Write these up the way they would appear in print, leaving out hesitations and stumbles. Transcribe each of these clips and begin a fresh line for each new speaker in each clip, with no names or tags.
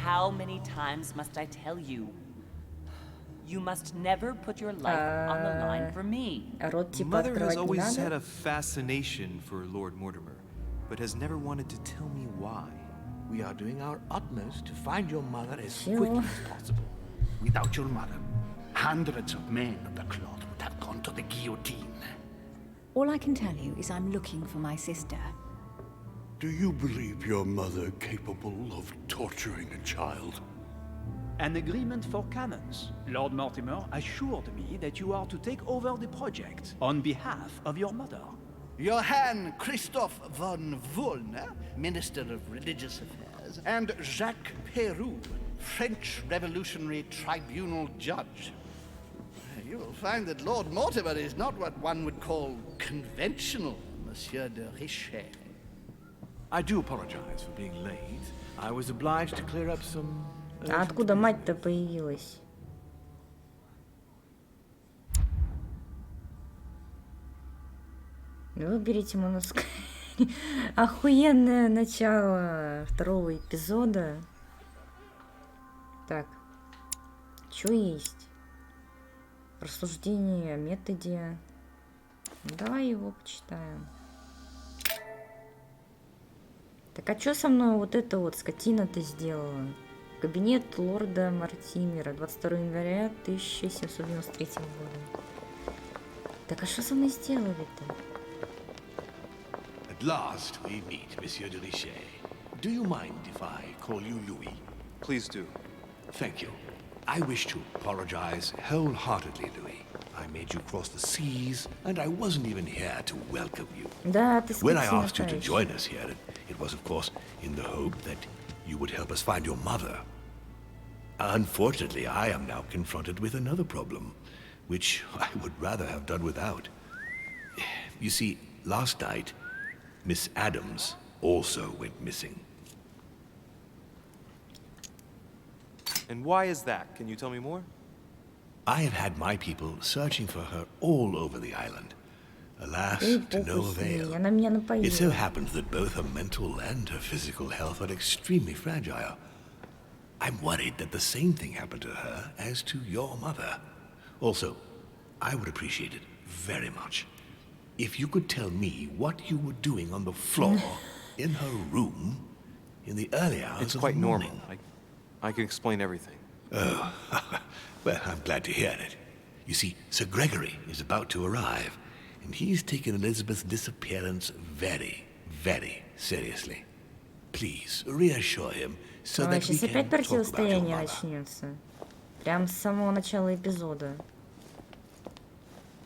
how many times must I tell you? You must never put your life on the line for me.
Рот типа
Mother has
открывать не
always had
надо?
a fascination for Lord Mortimer, but has never wanted to tell me why.
We are doing our utmost to find your mother as
Чего?
quickly as possible. Without your mother, hundreds of men of the cloth would have gone to the guillotine.
All I can tell you is I'm looking for my sister.
Do you believe your mother capable of torturing a child?
An agreement for cannons. Lord Mortimer assured me that you are to take over the project on behalf of your mother.
Johann Christoph von Wollner, Minister of Religious Affairs, and Jacques Peroux, French Revolutionary Tribunal Judge. You will find that Lord Mortimer is not what one would call conventional, Monsieur de Richet.
I do apologize for being late. I was obliged to clear up some...
А откуда мать-то появилась? Выберите манускрипт. Охуенное начало второго эпизода. Так. Что есть? Рассуждение о методе. Давай его почитаем. Так, а что со мной вот эта вот скотина-то сделала? Кабинет лорда Мортимера, 22 января 1793 года. Так, а что со мной сделали-то?
At last we meet, Monsieur de Richet. Do you mind if I call you Louis?
Please do.
Thank you. I wish to apologize wholeheartedly, Louis. I made you cross the seas, and I wasn't even here to welcome you.
Да, ты
When I
скотина,
asked you to
конечно.
join us here, it was, of course, in the hope that you would help us find your mother. Unfortunately, I am now confronted with another problem, which I would rather have done without. You see, last night, Miss Adams also went missing.
And why is that? Can you tell me more?
I have had my people searching for her all over the island. Alas,
Эй,
to no
похуй с ней,
avail.
она меня
It so
напоила.
happens that both her mental and her physical health are extremely fragile. I'm worried that the same thing happened to her as to your mother. Also, I would appreciate it very much if you could tell me what you were doing on the floor in her room in the early hours
It's
of
quite
the
normal.
morning.
I can explain everything.
Oh, well, I'm glad to hear it. You see, Sir Gregory is about to arrive, and he's taken Elizabeth's disappearance very, very seriously. Please, reassure him so
Ой,
that we
сейчас
can
опять
talk about your
противостояние
mother.
начнется. Прям с самого начала эпизода.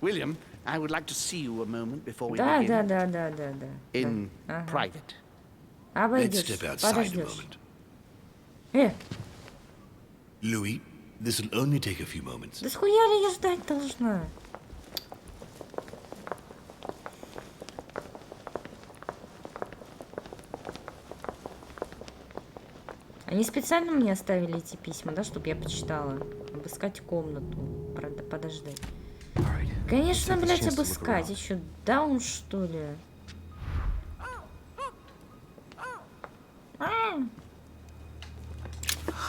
William, I would like to see you a moment before we
Да,
begin.
да.
In
Ага.
private.
Let's
Обойдешь,
step outside a
подождешь.
moment. Louis, this will only take a few moments.
Да схуя ли я ждать должна? Они специально мне оставили эти письма, да, чтобы я почитала. Обыскать комнату. Подождать. Конечно, блядь, обыскать. Еще даун, что ли?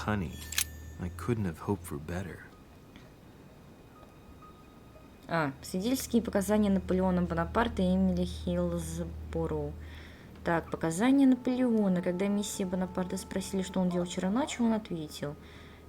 Honey, I couldn't have hoped for better.
Свидетельские показания Наполеона Бонапарта и Эмили Хиллсборо. Так, показания Наполеона. Когда миссия Бонапарта спросили, что он делал вчера ночью, он ответил: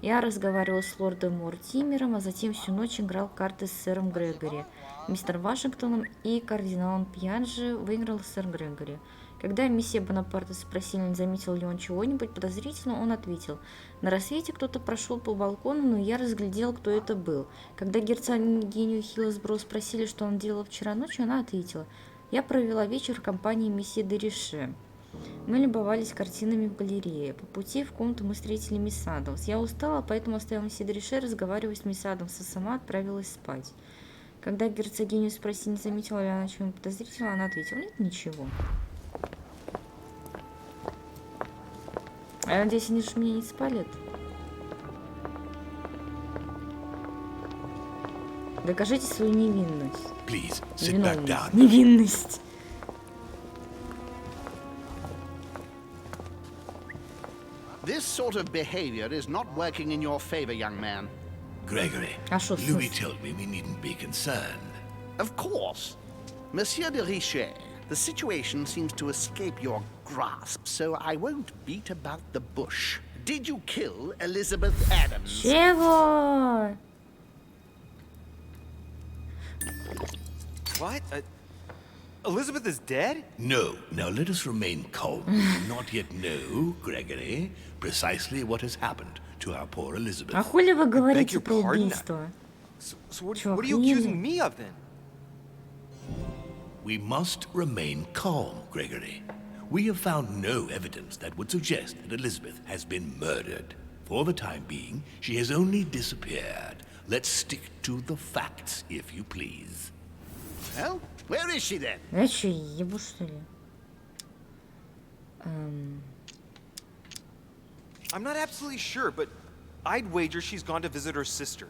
я разговаривал с лордом Мортимером, а затем всю ночь играл в карты с сэром Грегори, мистером Вашингтоном и кардиналом Пьяджи выиграл сэр Грегори. Когда миссия Бонапарта спросили, не заметил ли он чего-нибудь подозрительного, он ответил: на рассвете кто-то прошел по балкону, но я разглядел, кто это был. Когда герцогиню Хиллсборо спросили, что он делал вчера ночью, она ответила: я провела вечер в компании месье де Рише. Мы любовались картинами в галерее. По пути в комнату мы встретили мисс Адамс. Я устала, поэтому оставила месье де Рише разговаривать с мисс Адамс, а сама отправилась спать. Когда герцогиню спросили, не заметила ли она чего-нибудь подозрительного, она ответила: нет, ничего. Я надеюсь, они же меня не спалят. Докажите свою невинность.
Please, sit back down.
Невинность.
This sort of behavior is not working in your favor, young man.
Gregory,
А шо,
Louis
смысл?
told me we needn't be concerned.
Of course. Monsieur de Richet, the situation seems to escape your grasp, so I won't beat about the bush. Did you kill Elizabeth Adams?
Чего?
What? Elizabeth is dead?
No, now let us remain calm. We do not yet know, Gregory, precisely what has happened to our poor Elizabeth.
А хули вы говорите
your
про
pardon?
убийство?
So what,
Чё,
what are you
охренели?
accusing me of then?
We must remain calm, Gregory. We have found no evidence that would suggest that Elizabeth has been murdered. For the time being, she has only disappeared. Let's stick to the facts, if you please.
Well, where is she then?
Я чё, ебу что ли?
I'm not absolutely sure, but I'd wager she's gone to visit her sister.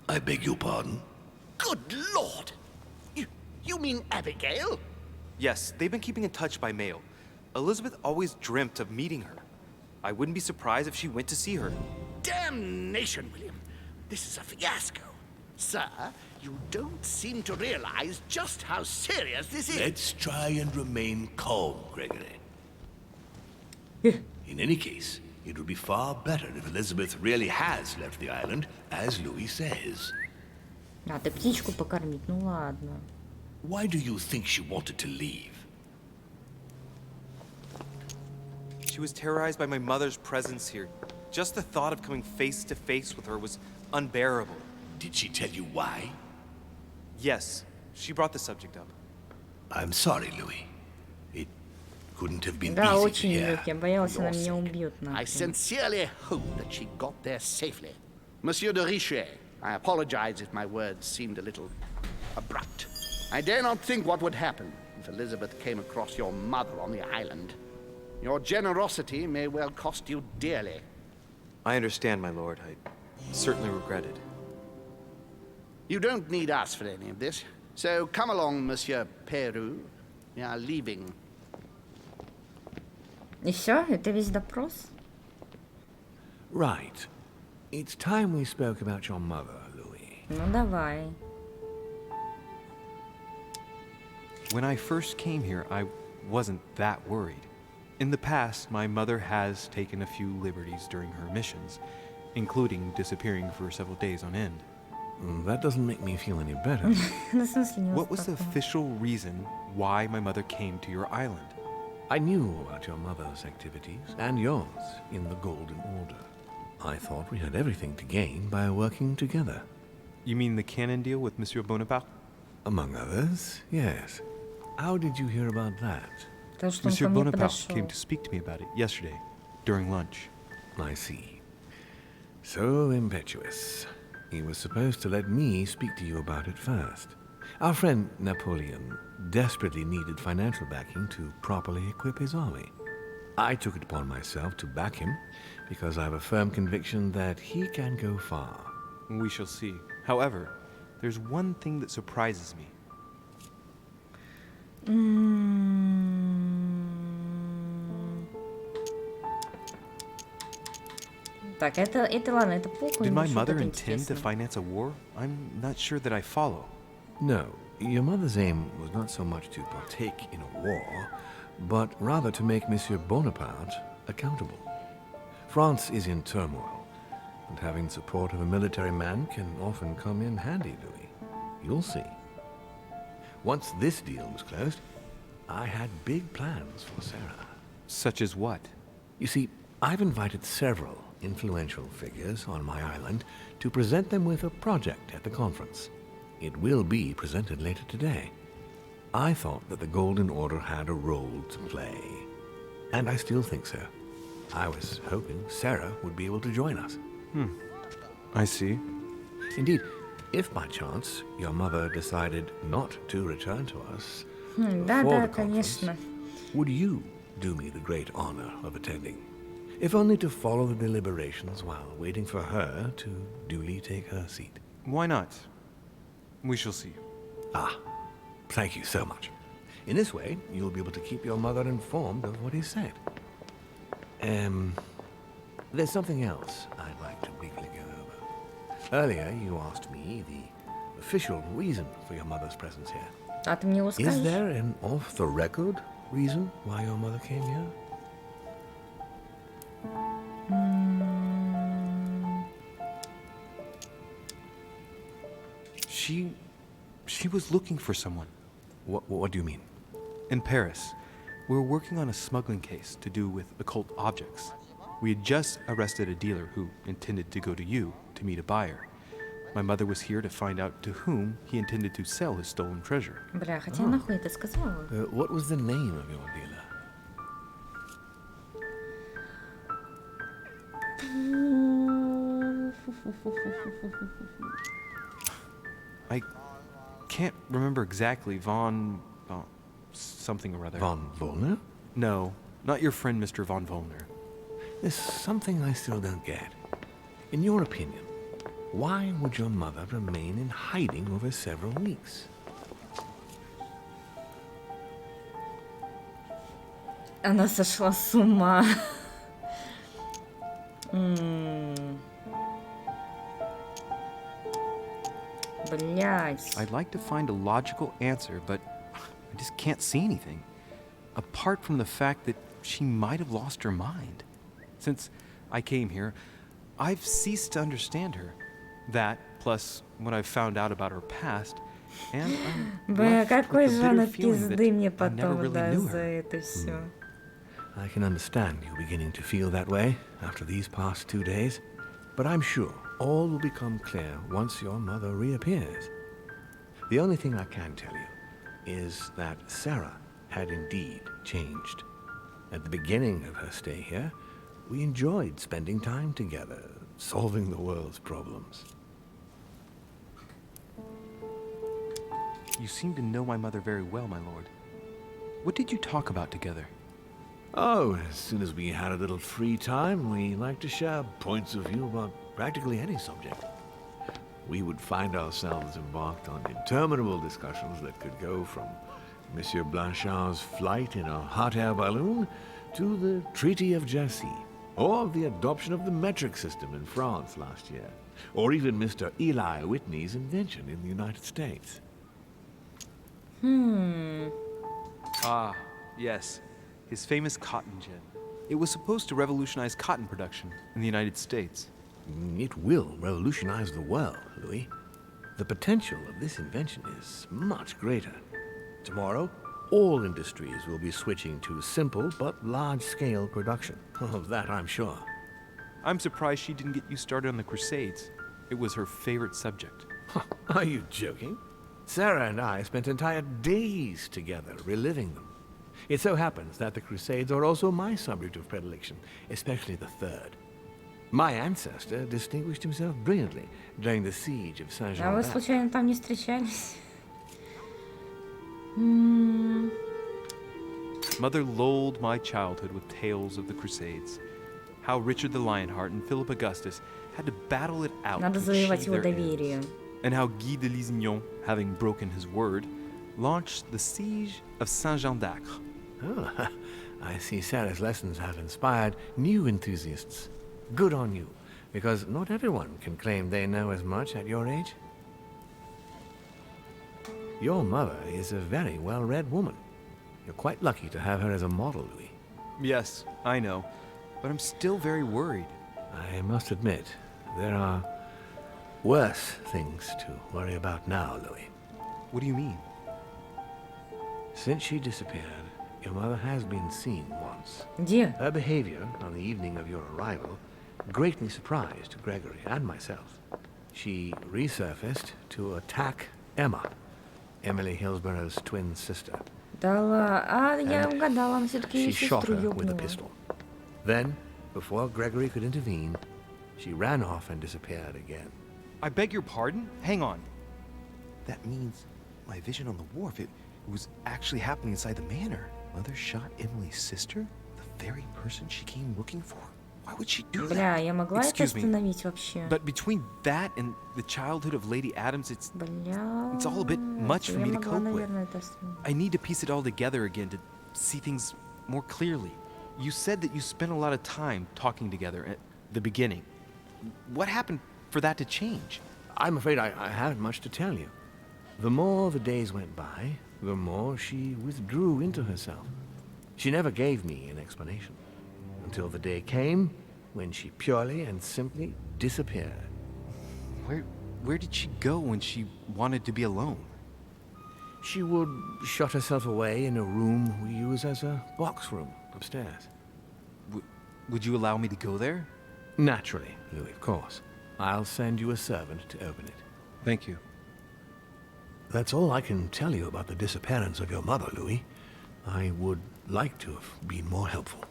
I beg your pardon?
Good Lord! You mean Abigail?
Yes, they've been keeping in touch by mail. Elizabeth always dreamt of meeting her. I wouldn't be surprised if she went to see her.
Damnation, William. This is a fiasco. Sir, you don't seem to realize just how serious this is.
Let's try and remain calm, Gregory. In any case, it would be far better if Elizabeth really has left the island, as Louis says.
А, ты птичку покормить, ну ладно.
Why do you think she wanted to leave?
She was terrorized by my mother's presence here. Just the thought of coming face to face with her was unbearable.
Did she tell you why?
Yes, she brought the subject up.
I'm sorry, Louis. It couldn't have been
Да,
easy to
очень
hear.
нелегкий. Я боялась,
For
она
your
меня
sake.
убьет
I
нахрен.
sincerely hope that she got there safely. Monsieur de Richet, I apologize if my words seemed a little abrupt. I dare not think what would happen if Elizabeth came across your mother on the island. Your generosity may well cost you dearly.
I understand, my lord. I certainly regret it.
You don't need us for any of this. So come along, Monsieur Peru. We are leaving.
И все? Это весь допрос?
Right. It's time we spoke about your mother, Louis.
Ну давай.
When I first came here, I wasn't that worried. In the past, my mother has taken a few liberties during her missions, including disappearing for several days on end.
That doesn't make me feel any better.
Ну, в смысле, не
What was the
успокоила.
official reason why my mother came to your island?
I knew about your mother's activities and yours in the Golden Order. I thought we had everything to gain by working together.
You mean the canon deal with Monsieur Bonaparte?
Among others, yes. How did you hear about that?
Потому что он
Monsieur
ко мне
Bonaparte
подошел.
came to speak to me about it yesterday, during lunch.
I see. So impetuous. He was supposed to let me speak to you about it first. Our friend Napoleon desperately needed financial backing to properly equip his army. I took it upon myself to back him because I have a firm conviction that he can go far.
We shall see. However, there's one thing that surprises me.
Так, это ладно, это похуй.
Did
но
my
что-то
mother intend to
интересно.
finance a war? I'm not sure that I follow.
No, your mother's aim was not so much to partake in a war, but rather to make Monsieur Bonaparte accountable. France is in turmoil, and having support of a military man can often come in handy, Louis. You'll see. Once this deal was closed, I had big plans for Sarah.
Such as what?
You see, I've invited several influential figures on my island to present them with a project at the conference. It will be presented later today. I thought that the Golden Order had a role to play, and I still think so. I was hoping Sarah would be able to join us.
I see.
Indeed, if by chance your mother decided not to return to us
Да,
before
да,
the conference,
конечно.
would you do me the great honor of attending? If only to follow the deliberations while waiting for her to duly take her seat.
Why not? We shall see.
Ah, thank you so much. In this way, you'll be able to keep your mother informed of what is said. There's something else I'd like to briefly go over. Earlier, you asked me the official reason for your mother's presence here.
А ты мне его
Is
скажешь?
there an off-the-record reason why your mother came here?
She was looking for someone.
What do you mean?
In Paris, we were working on a smuggling case to do with occult objects. We had just arrested a dealer who intended to go to you to meet a buyer. My mother was here to find out to whom he intended to sell his stolen treasure.
Бля, хотя нахуй это сказала?
What was the name of your dealer?
I can't remember exactly. Von something or other.
Von Wollner?
No, not your friend, Mr. Von Wollner.
There's something I still don't get. In your opinion, why would your mother remain in hiding over several weeks?
Она сошла с ума. Блять.
I'd like to find a logical answer, but I just can't see anything. Apart from the fact that she might have lost her mind. Since I came here, I've ceased to understand her. That, plus what I've found out about her past, and I'm
Бля,
left with
какой
the
же
bitter
она
feeling that
пизды мне
I never
потом
really
даст
knew
за
her.
это все.
I can understand you beginning to feel that way after these past 2 days, but I'm sure all will become clear once your mother reappears. The only thing I can tell you is that Sarah had indeed changed. At the beginning of her stay here, we enjoyed spending time together, solving the world's problems.
You seem to know my mother very well, my lord. What did you talk about together?
Oh, as soon as we had a little free time, we liked to share points of view about practically any subject. We would find ourselves embarked on interminable discussions that could go from Monsieur Blanchard's flight in a hot air balloon to the Treaty of Jassy, or the adoption of the metric system in France last year, or even Mr. Eli Whitney's invention in the United States.
Ah, yes. His famous cotton gin. It was supposed to revolutionize cotton production in the United States.
It will revolutionize the world, Louis. The potential of this invention is much greater. Tomorrow, all industries will be switching to simple but large-scale production. Of that, I'm sure.
I'm surprised she didn't get you started on the Crusades. It was her favorite subject.
Are you joking? Sarah and I spent entire days together reliving them. It so happens that the Crusades are also my subject of predilection, especially the third. My ancestor distinguished himself brilliantly during the siege of
А вы
Saint-Jean.
случайно там не встречались?
Mother lulled my childhood with tales of the Crusades. How Richard the Lionheart and Philip Augustus had to battle it out
Надо
to
завоевать
achieve
его
their
доверие.
ends. And how Guy de Lusignan, having broken his word, launched the siege of Saint-Jean d'Acre.
Oh, I see Sarah's lessons have inspired new enthusiasts. Good on you, because not everyone can claim they know as much at your age. Your mother is a very well-read woman. You're quite lucky to have her as a model, Louis.
Yes, I know, but I'm still very worried.
I must admit, there are worse things to worry about now, Louis.
What do you mean?
Since she disappeared, your mother has been seen once.
Где?
Her behavior on the evening of your arrival greatly surprised Gregory and myself. She resurfaced to attack Emma, Emily Hillsborough's twin sister.
Да ладно. А, я
And
угадала, она все-таки
She
ее
shot
сестру
her with a
ёбнула.
pistol. Then, before Gregory could intervene, she ran off and disappeared again.
I beg your pardon? Hang on. That means my vision on the wharf, it was actually happening inside the manor. Mother shot Emily's sister? The very person she came looking for? Why would she do
Бля,
that?
я могла это
Excuse me,
остановить вообще?
but between that and the childhood of Lady Adams, it's
Бля.
all a bit much for
я
me to
могла,
cope with.
наверное, это остановить.
I need to piece it all together again to see things more clearly. You said that you spent a lot of time talking together at the beginning. What happened for that to change?
I'm afraid I haven't much to tell you. The more the days went by, the more she withdrew into herself. She never gave me an explanation. Until the day came when she purely and simply disappeared.
Where did she go when she wanted to be alone?
She would shut herself away in a room we use as a box room upstairs.
Would you allow me to go there?
Naturally, Louis, of course. I'll send you a servant to open it.
Thank you.
That's all I can tell you about the disappearance of your mother, Louis. I would like to have been more helpful.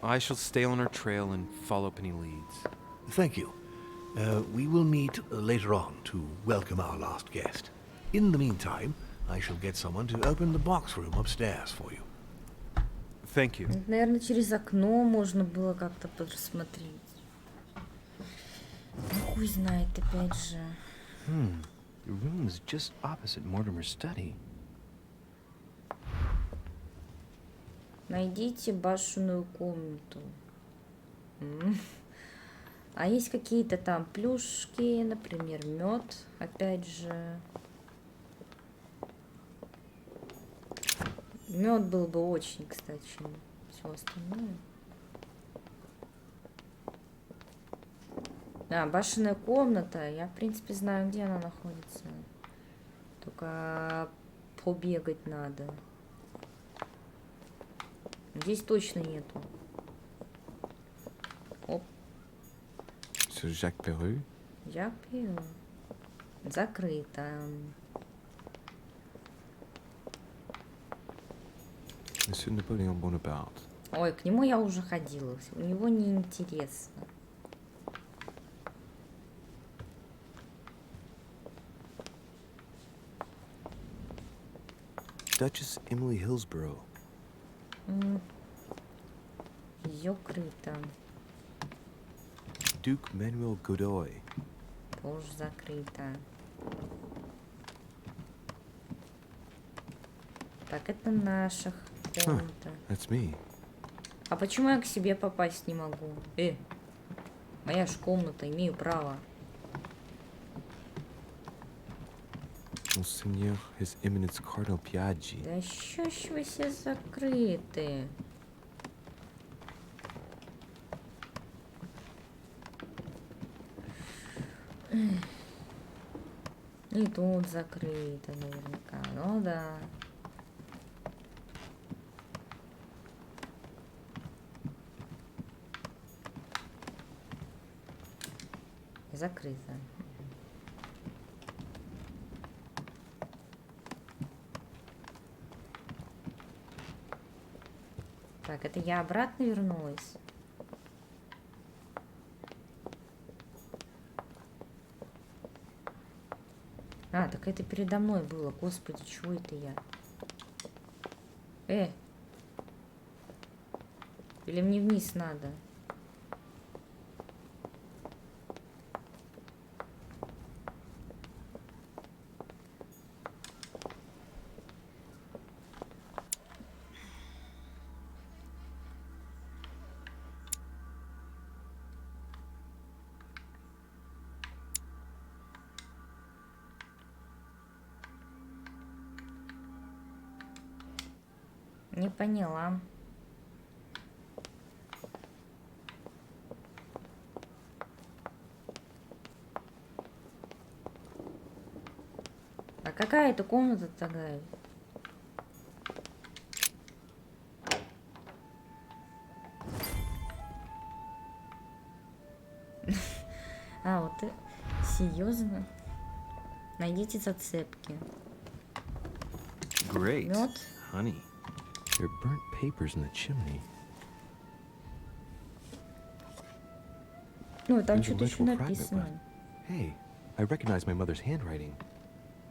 I shall stay on her trail and follow up any leads.
Thank you. We will meet later on to welcome our last guest. In the meantime, I shall get someone to open the box room upstairs for you.
Thank you.
Наверное, через окно можно было как-то просмотреть. Ну, хуй знает, опять же.
The room is just opposite Mortimer's study.
Найдите башенную комнату. А есть какие-то там плюшки, например, мед, опять же. Мед был бы очень, кстати, чем все остальное. Башенная комната. Я, в принципе, знаю, где она находится. Только побегать надо. Здесь точно нету. Оп.
C'est Jacques Perru?
Жак Перу. Закрыто.
Monsieur Napoléon Bonaparte.
Ой, к нему я уже ходила. У него неинтересно.
Duchess Emily Hillsborough.
Закрыто.
Duke Manuel Godoy.
Тоже закрыто. Так, это наша комната.
That's me.
А почему я к себе попасть не могу? Моя ж комната, имею право.
Monseigneur, His Eminence Cardinal Piaggi.
Да що ж ви все закрыты? И тут закрыто наверняка. Ну да. Закрыто. Так, это я обратно вернулась? Так это передо мной было. Господи, чего это я? Или мне вниз надо? Не поняла. А какая это комната тогда? Вот это серьезно? Найдите зацепки.
Great.
Мед.
Honey. There are burnt papers in the chimney.
Ну, там
There's a
что-то еще
legible fragment
написано.
left. Hey, I recognize my mother's handwriting.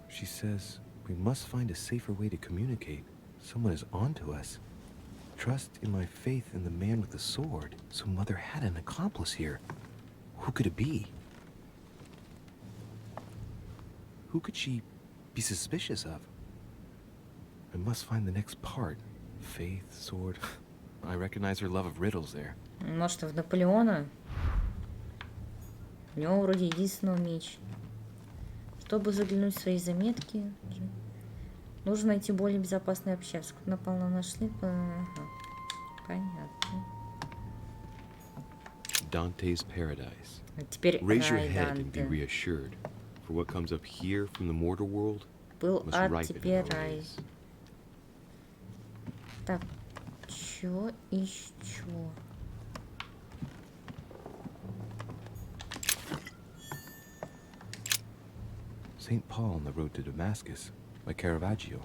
She says we must find a safer way to communicate. Someone is onto us. Trust in my faith in the man with the sword. So Mother had an accomplice here. Who could it be? Who could she be suspicious of? I must find the next part. Faith, sword. I recognize her love of riddles there.
Может, в Наполеона? У него вроде единственный меч. Чтобы заглянуть в свои заметки, нужно найти более безопасный общак. Напал на наш след. Ага. Понятно.
Dante's Paradise.
А теперь
Raise your
рай
head and be
Данте.
reassured, for what comes up here from the mortal world
Был
must
ад,
ripen in
теперь
our
рай.
ways.
Так, чё еще?
St. Paul on the Road to Damascus by Caravaggio.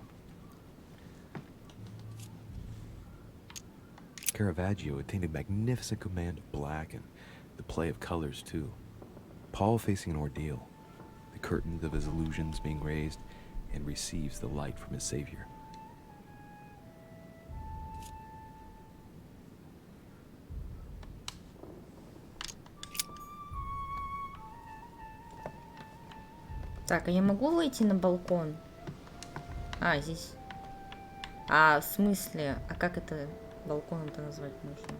Caravaggio attained a magnificent command of black and the play of colors too. Paul facing an ordeal, the curtains of his illusions being raised, and receives the light from his Savior.
Так, а я могу выйти на балкон? А, здесь. А, в смысле? А как это балконом-то назвать можно?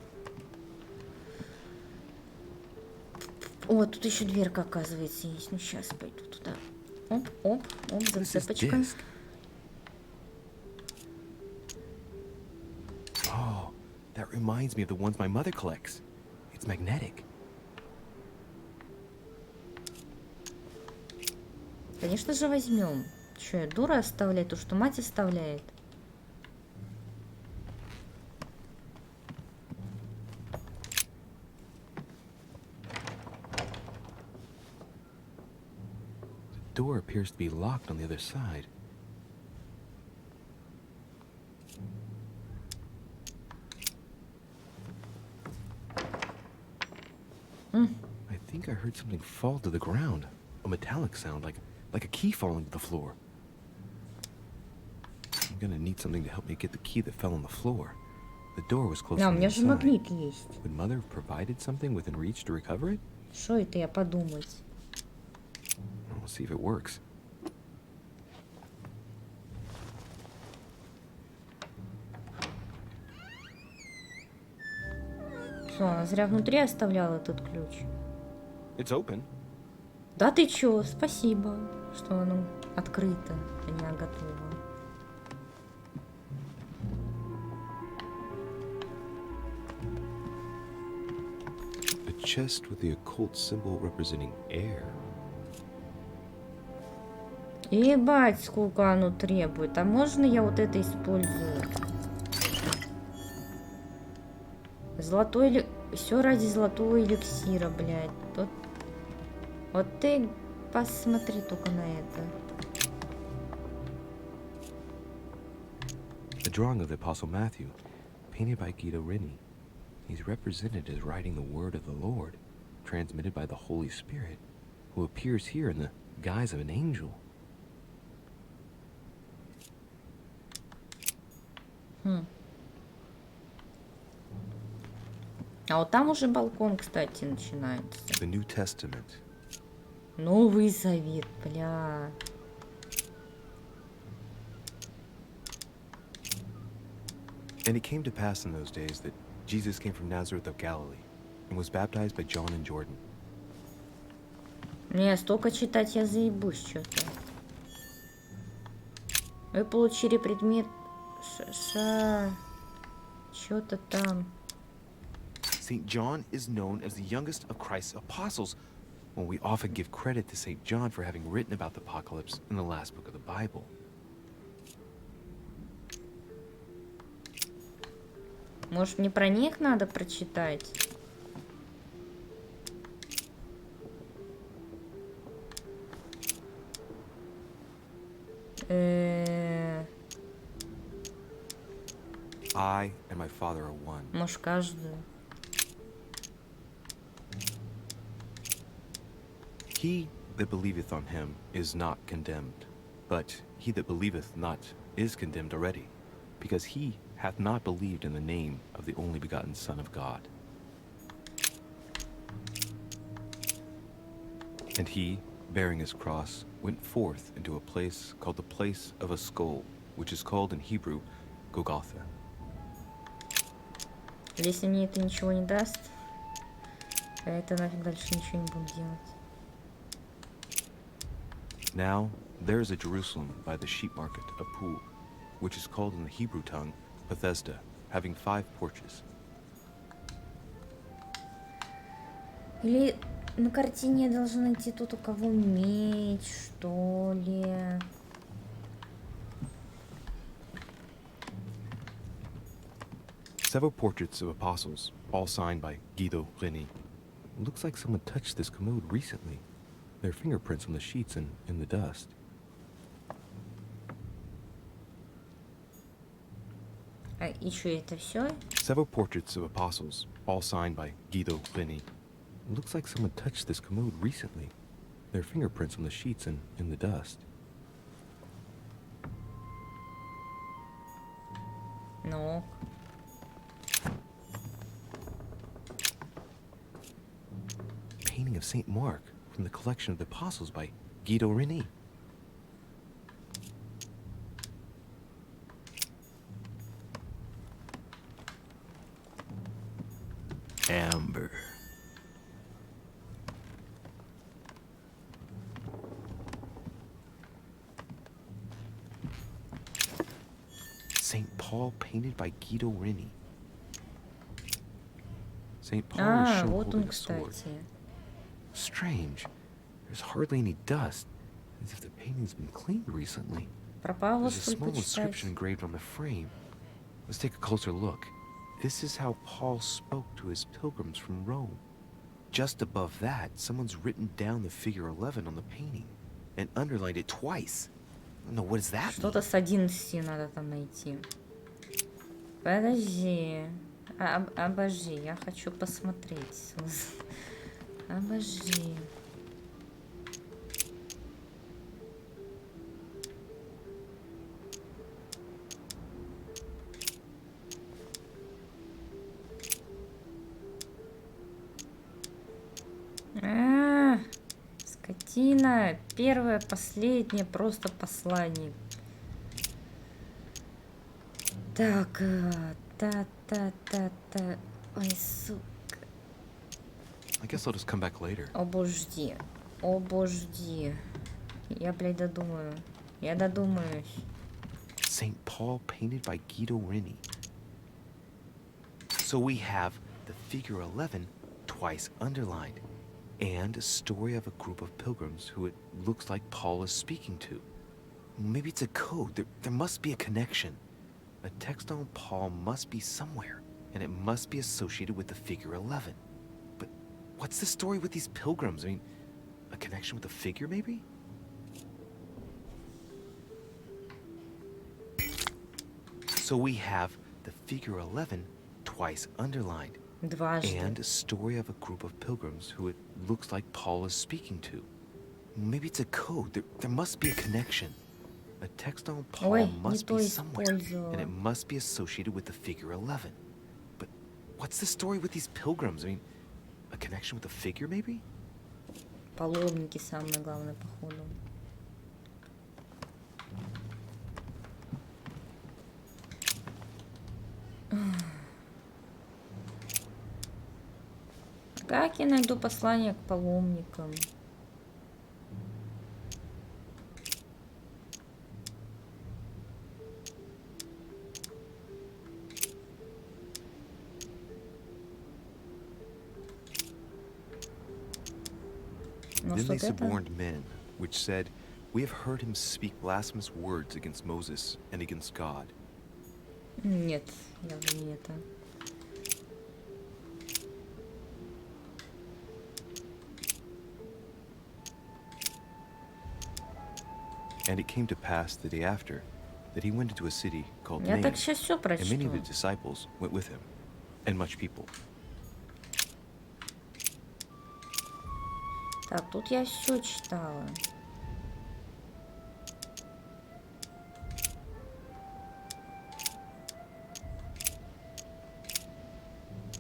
О, тут еще дверка, оказывается, есть. Ну, сейчас пойду туда. Оп, оп, оп,
What is this
зацепочка.
disc? Oh, that reminds me of the ones my mother collects. It's magnetic.
Конечно же, возьмем. Че, я дура оставлять то, что мать оставляет?
The door appears to be locked on the other side. I think I heard something fall to the ground. A metallic sound, like a key falling to the floor. I'm gonna need something to help me get the key that fell on the floor. The door was closed
А, у
from the
меня же
inside.
магнит есть.
Would Mother have provided something within reach to recover it?
Что это я подумать?
We'll see if it works.
Что, она зря внутри оставляла этот ключ?
It's open.
Да ты чё, спасибо, что оно открыто, а не готово.
A chest with the occult symbol representing air.
Ебать, сколько оно требует. А можно я вот это использую? Золотой или... Все ради золотого эликсира, блядь. Вот ты посмотри только на это.
A drawing of the Apostle Matthew, painted by Guido Reni. He's represented as writing the word of the Lord, transmitted by the Holy Spirit, who appears here in the guise of an angel.
А вот там уже балкон, кстати, начинается.
The New Testament.
Новый Завет, бля.
And it came to pass in those days that Jesus came from Nazareth of Galilee and was baptized by John in Jordan.
Не, столько читать я заебусь что-то. Вы получили предмет... Что-то там.
St. John is known as the youngest of Christ's apostles, when we often give credit to St. John for having written about the apocalypse in the last book of the Bible.
Может, мне про них надо прочитать?
I and my Father are one.
Может, каждую.
He that believeth on him is not condemned, but he that believeth not is condemned already, because he hath not believed in the name of the only begotten Son of God. And he, bearing his cross, went forth into a place called the place of a skull, which is called in Hebrew Golgotha.
Если мне это ничего не даст, я это нафиг дальше ничего не буду делать.
Now, there is a Jerusalem by the sheep market, a pool, which is called in the Hebrew tongue Bethesda, having 5 porches.
Или на картине я должна найти тот, у кого меч, что ли?
Several portraits of apostles, all signed by Guido Reni. Looks like someone touched this commode recently. There are fingerprints on the sheets and in the dust.
А еще это все?
Several portraits of apostles, all signed by Guido Reni. Looks like someone touched this commode recently. There are fingerprints on the sheets and in the dust.
Ну.
Painting of Saint Mark from the collection of the apostles by Guido Reni. Amber. St. Paul painted by Guido Reni. St. Paul is
А,
shown
вот
holding
он,
a sword.
кстати.
Strange. There's hardly any dust, as if the painting's been cleaned recently.
Пропало
There's a
столько
small
читать.
inscription engraved on the frame. Let's take a closer look. This is how Paul spoke to his pilgrims from Rome. Just above that, someone's written down the figure 11 on the painting and underlined it twice. No, what does that mean?
Что-то с 11 надо там найти. Подожди. Обожди, я хочу посмотреть. Обожди. Скотина. Первое, последнее, просто послание. Так, та. Ой, сука.
I guess I'll just come back later.
Обожди. Обожди. Я, блядь, додумаю. Я додумаюсь.
St. Paul painted by Guido Reni. So we have the figure 11 twice underlined, and a story of a group of pilgrims who it looks like Paul is speaking to. Maybe it's a code. There must be a connection. A text on Paul must be somewhere, and it must be associated with the figure 11. But what's the story with these pilgrims? I mean, a connection with the figure, maybe? So we have the figure 11 twice underlined,
Дважды.
and a story of a group of pilgrims who it looks like Paul is speaking to. Maybe it's a code. There must be a connection. A text on Paul
Ой,
must
не
be
то
somewhere,
использовала.
and it must be associated with the figure 11. But what's the story with these pilgrims? I mean, a connection with the figure, maybe?
Паломники самое главное, походу. Как я найду послание к паломникам? Ну,
Then they
что-то это...
suborned men, which said, "We have heard him speak blasphemous words against Moses and against God."
Нет, явно не это.
And it came to pass the day after that he went into a city called
Я
Nain,
так сейчас все
and many of
прочту.
his disciples went with him, and much people.
Так, тут я все читала.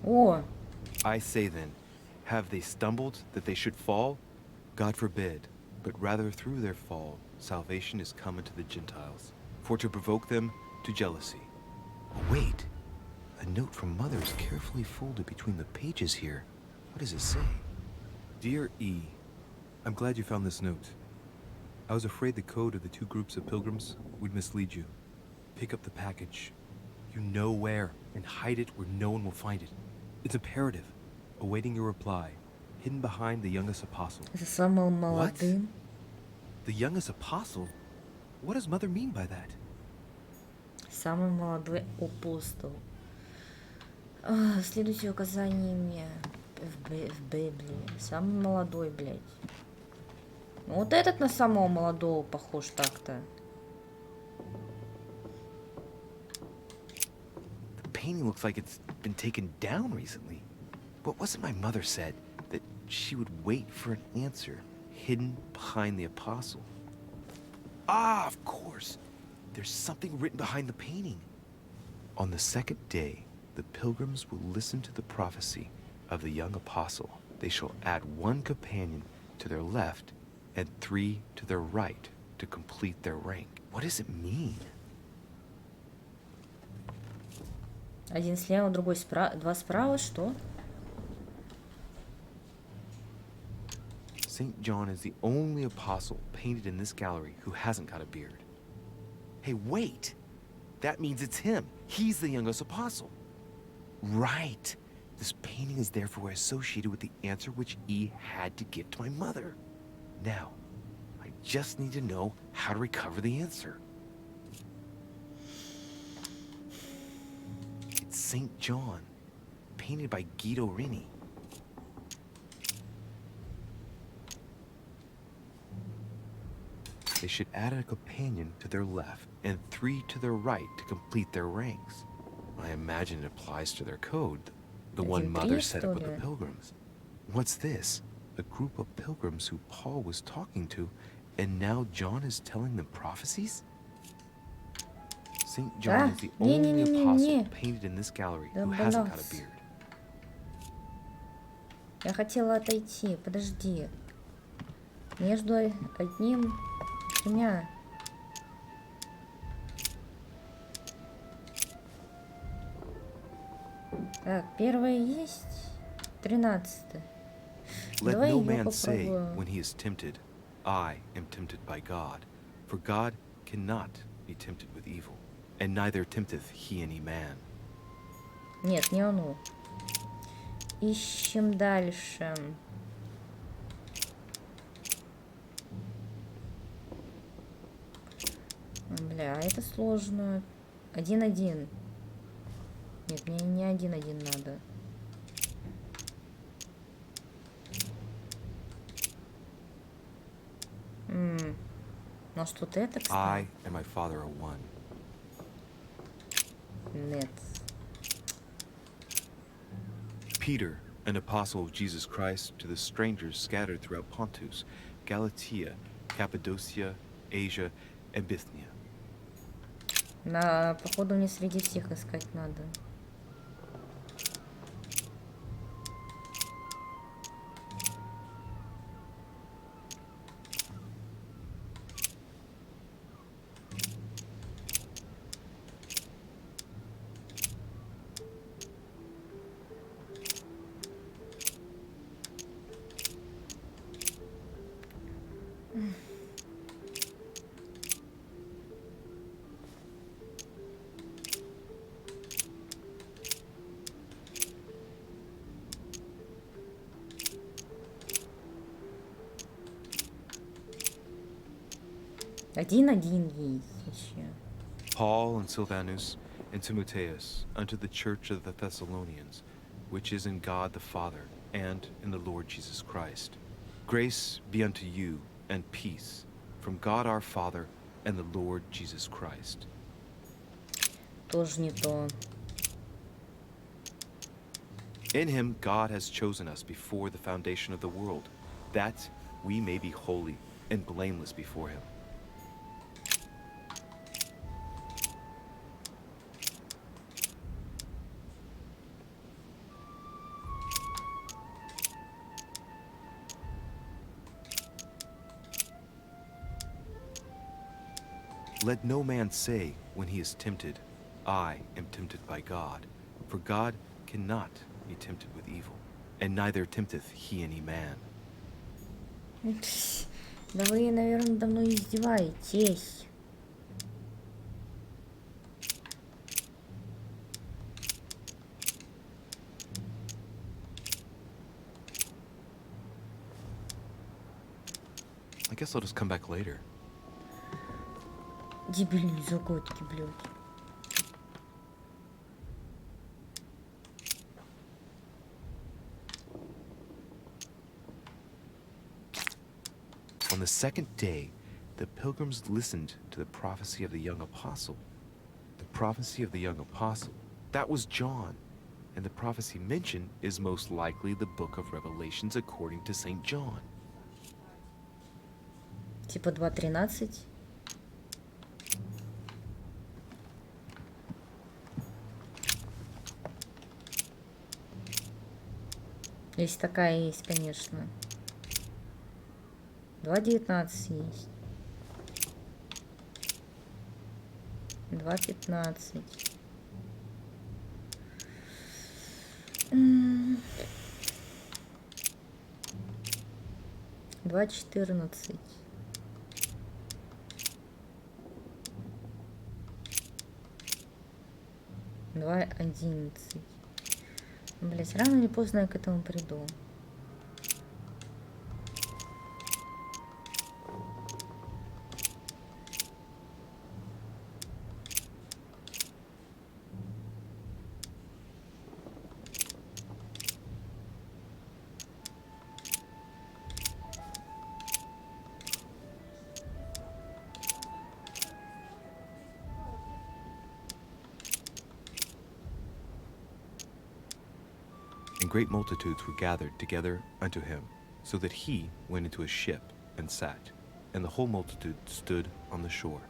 О,
I say then, have they stumbled that they should fall? God forbid, but rather through their fall salvation is come unto the Gentiles, for to provoke them to jealousy. Wait, a note from Mother is carefully folded between the pages here. What does it say? Dear E, I'm glad you found this note. I was afraid the code of the two groups of pilgrims would mislead you. Pick up the package. You know where, and hide it where no one will find it. It's imperative. Awaiting your reply. Hidden behind the youngest apostle.
Это самым молодым.
The youngest apostle? What does Mother mean by that?
Самый молодой апостол. Следуйте указаниями в Библии. Самый молодой, блядь. Ну, вот этот на самого молодого похож так-то.
The painting looks like it's been taken down recently. But wasn't my mother said that she would wait for an answer hidden behind the apostle? Ah, of course. There's something written behind the painting. On the second day, the pilgrims will listen to the prophecy of the young apostle. They shall add one companion to their left and 3 to their right to complete their rank. What does it mean?
Один слева, другой справа, два справа, что?
St. John is the only apostle painted in this gallery who hasn't got a beard. Hey, wait! That means it's him. He's the youngest apostle. Right. This painting is therefore associated with the answer which E had to give to my mother. Now, I just need to know how to recover the answer. It's St. John, painted by Guido Rini. They should add a companion to their left and 3 to their right to complete their ranks. I imagine it applies to their code, the one Mother set up with the pilgrims. What's this? A group of pilgrims who Paul was talking to, and now John is telling them prophecies? St. John is the only apostle painted in this gallery who hasn't got a beard.
Я хотела отойти, подожди. Между одним и двумя. Так, первое есть. 13.
Let no man say when he is tempted, I am tempted by God. For God cannot be tempted with evil, and neither tempteth he any man.
Нет, не оно. Ищем дальше. Бля, это сложно. 1-1. Нет, мне не 1-1 надо. Может, вот это, кстати?
I and my Father are one.
Нет.
Peter, an apostle of Jesus Christ, to the strangers scattered throughout Pontus, Galatia, Cappadocia, Asia, and Bithynia.
Походу, мне среди всех искать надо. Один-один есть еще.
Paul and Silvanus and Timotheus unto the church of the Thessalonians, which is in God the Father and in the Lord Jesus Christ. Grace be unto you and peace from God our Father and the Lord Jesus Christ.
Тоже не то.
In him God has chosen us before the foundation of the world, that we may be holy and blameless before him. Let no man say when he is tempted, I am tempted by God. For God cannot be tempted with evil, and neither tempteth he any man.
Да вы, наверное, давно издеваетесь.
I guess I'll just come back later.
Дебильные загадки, блядь.
On the second day, the pilgrims listened to the prophecy of the young apostle. The prophecy of the young apostle, that was John. And the prophecy mentioned is most likely the book of Revelations according to St. John.
Типа 2.13. Если такая есть, конечно. 2.19 есть. 2.15. 2.14. 2.11. Блять, рано или поздно я к этому приду.
And great multitudes were gathered together unto him, so that he went into a ship and sat, and the whole multitude stood on the shore.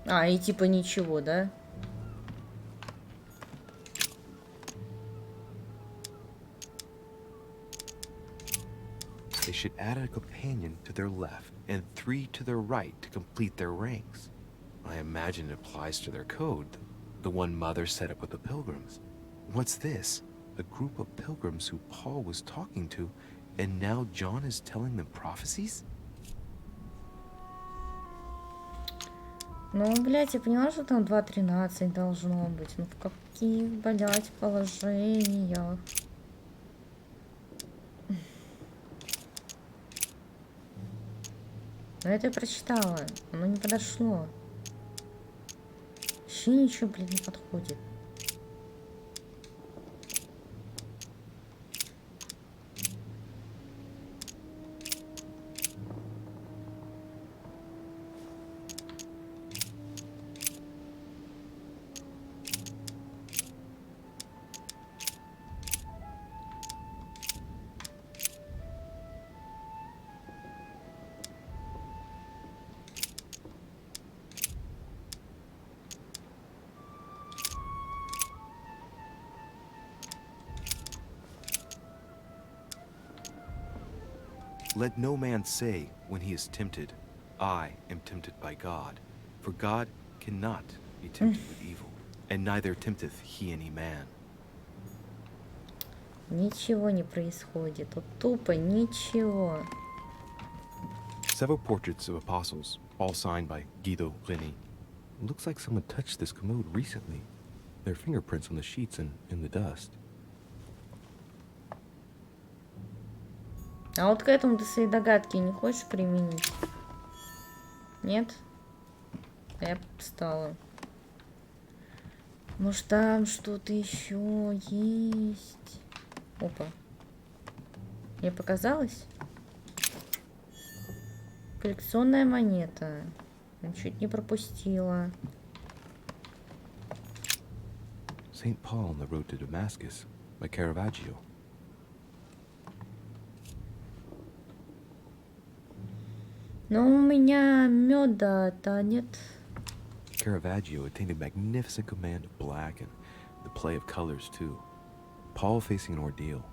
А, и типа ничего, да?
They should add a companion to their left and 3 to their right to complete their ranks. I imagine it applies to their code, the one Mother set up with the pilgrims. What's this? A group of pilgrims who Paul was talking to, and now John is telling them prophecies?
Ну, блядь, я поняла, что там 2.13 должно быть. Ну, в каких, блядь, положениях? Ну, это я прочитала. Оно не подошло. Вообще ничего, блин, не подходит.
Let no man say when he is tempted, I am tempted by God. For God cannot be tempted with evil, and neither tempteth he any man.
Ничего не происходит. Вот тупо ничего.
Several portraits of apostles, all signed by Guido Reni.
Looks like someone touched this commode recently. There are fingerprints on the sheets and in the dust.
А вот к этому ты свои догадки не хочешь применить? Нет? Я встала. Может, там что-то еще есть? Опа. Мне показалось? Коллекционная монета. Чуть не пропустила.
St. Paul on the Road to Damascus by Caravaggio.
Но у меня меда-то нет.
Caravaggio attained a magnificent command of black and the play of colors too. Paul facing an ordeal,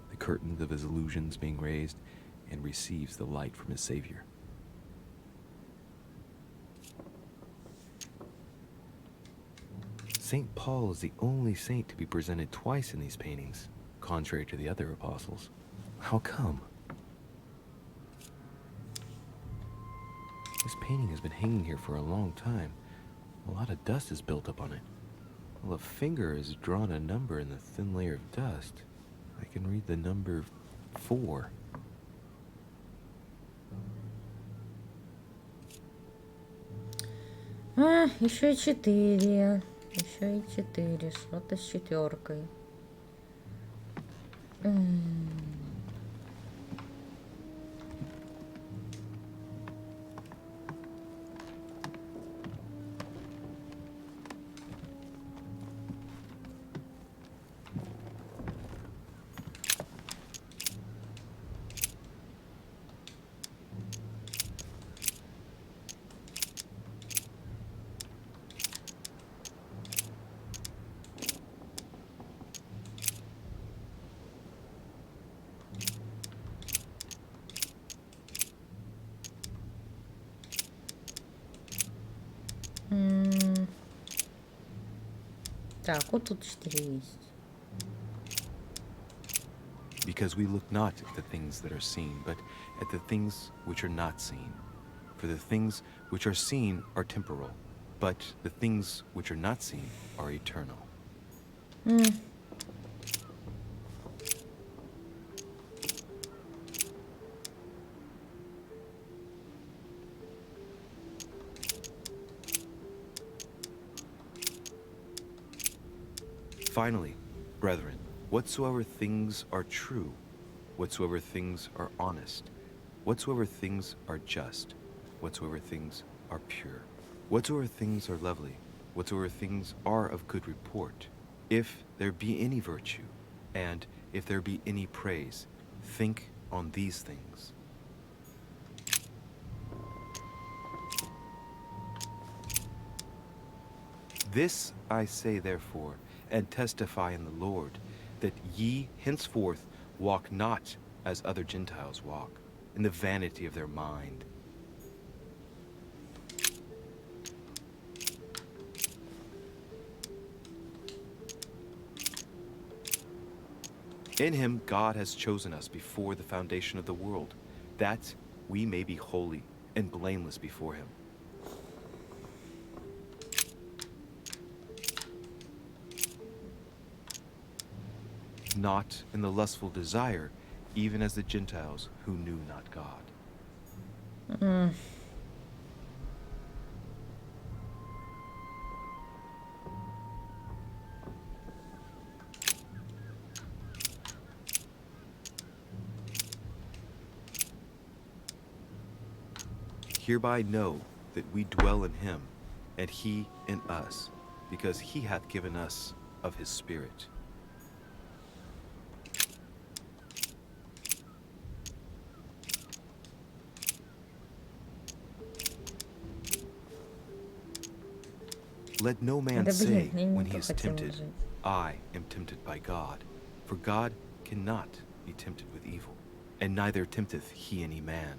the curtains of his illusions being raised, and receives the light from his Savior. St. Paul is the only saint to be presented twice in these paintings, contrary to the other apostles. How come? This painting has been hanging here for a long time. A lot of dust is built up on it. Well, a finger has drawn a number in the thin layer of dust. I can read the number 4.
Еще и 4. Еще и 4. Что-то с 4. Так, вот тут 4 есть.
Because we look not at the things that are seen, but at the things which are not seen. For the things which are seen are temporal, but the things which are not seen are eternal. Finally, brethren, whatsoever things are true, whatsoever things are honest, whatsoever things are just, whatsoever things are pure, whatsoever things are lovely, whatsoever things are of good report, if there be any virtue, and if there be any praise, think on these things. This I say therefore, and testify in the Lord, that ye henceforth walk not as other Gentiles walk, in the vanity of their mind. In him God has chosen us before the foundation of the world, that we may be holy and blameless before him. Not in the lustful desire, even as the Gentiles who knew not God. Hereby know that we dwell in him, and he in us, because he hath given us of his Spirit. Let no man say when he is tempted, I am tempted by God. For God cannot be tempted with evil, and neither tempteth he any man.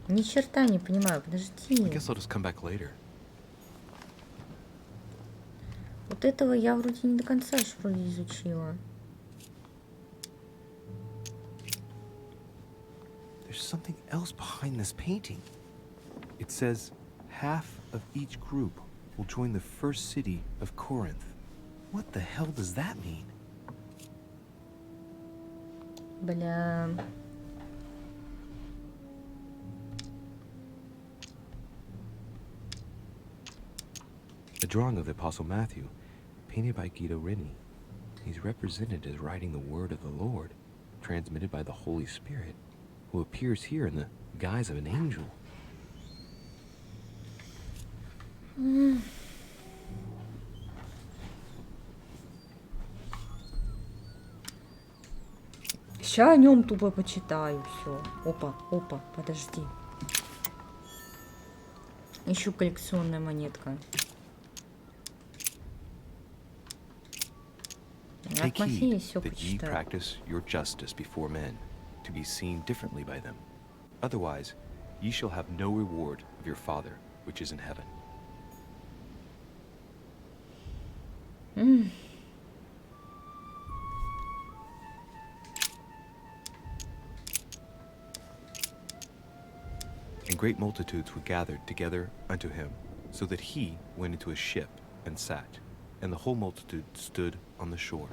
Ни черта не понимаю,
I
подожди.
guess I'll just come back later.
Вот этого я вроде не до конца ж вроде изучила.
There's something else behind this painting. It says, half of each group will join the first city of Corinth. What the hell does that mean?
Бля.
A drawing of the Apostle Matthew, painted by Guido Reni. He's represented as writing the word of the Lord, transmitted by the Holy Spirit, who appears here in the guise of an angel.
Ща о нем тупо почитаю. Все. Опа, опа, подожди. Ищу коллекционная монетка. От
Take
Мафии
heed
все
that ye
почитаю.
practice your justice before men, to be seen differently by them. Otherwise, ye shall have no reward of your Father which is in heaven. And great multitudes were gathered together unto him, so that he went into a ship and sat, and the whole multitude stood on the shore.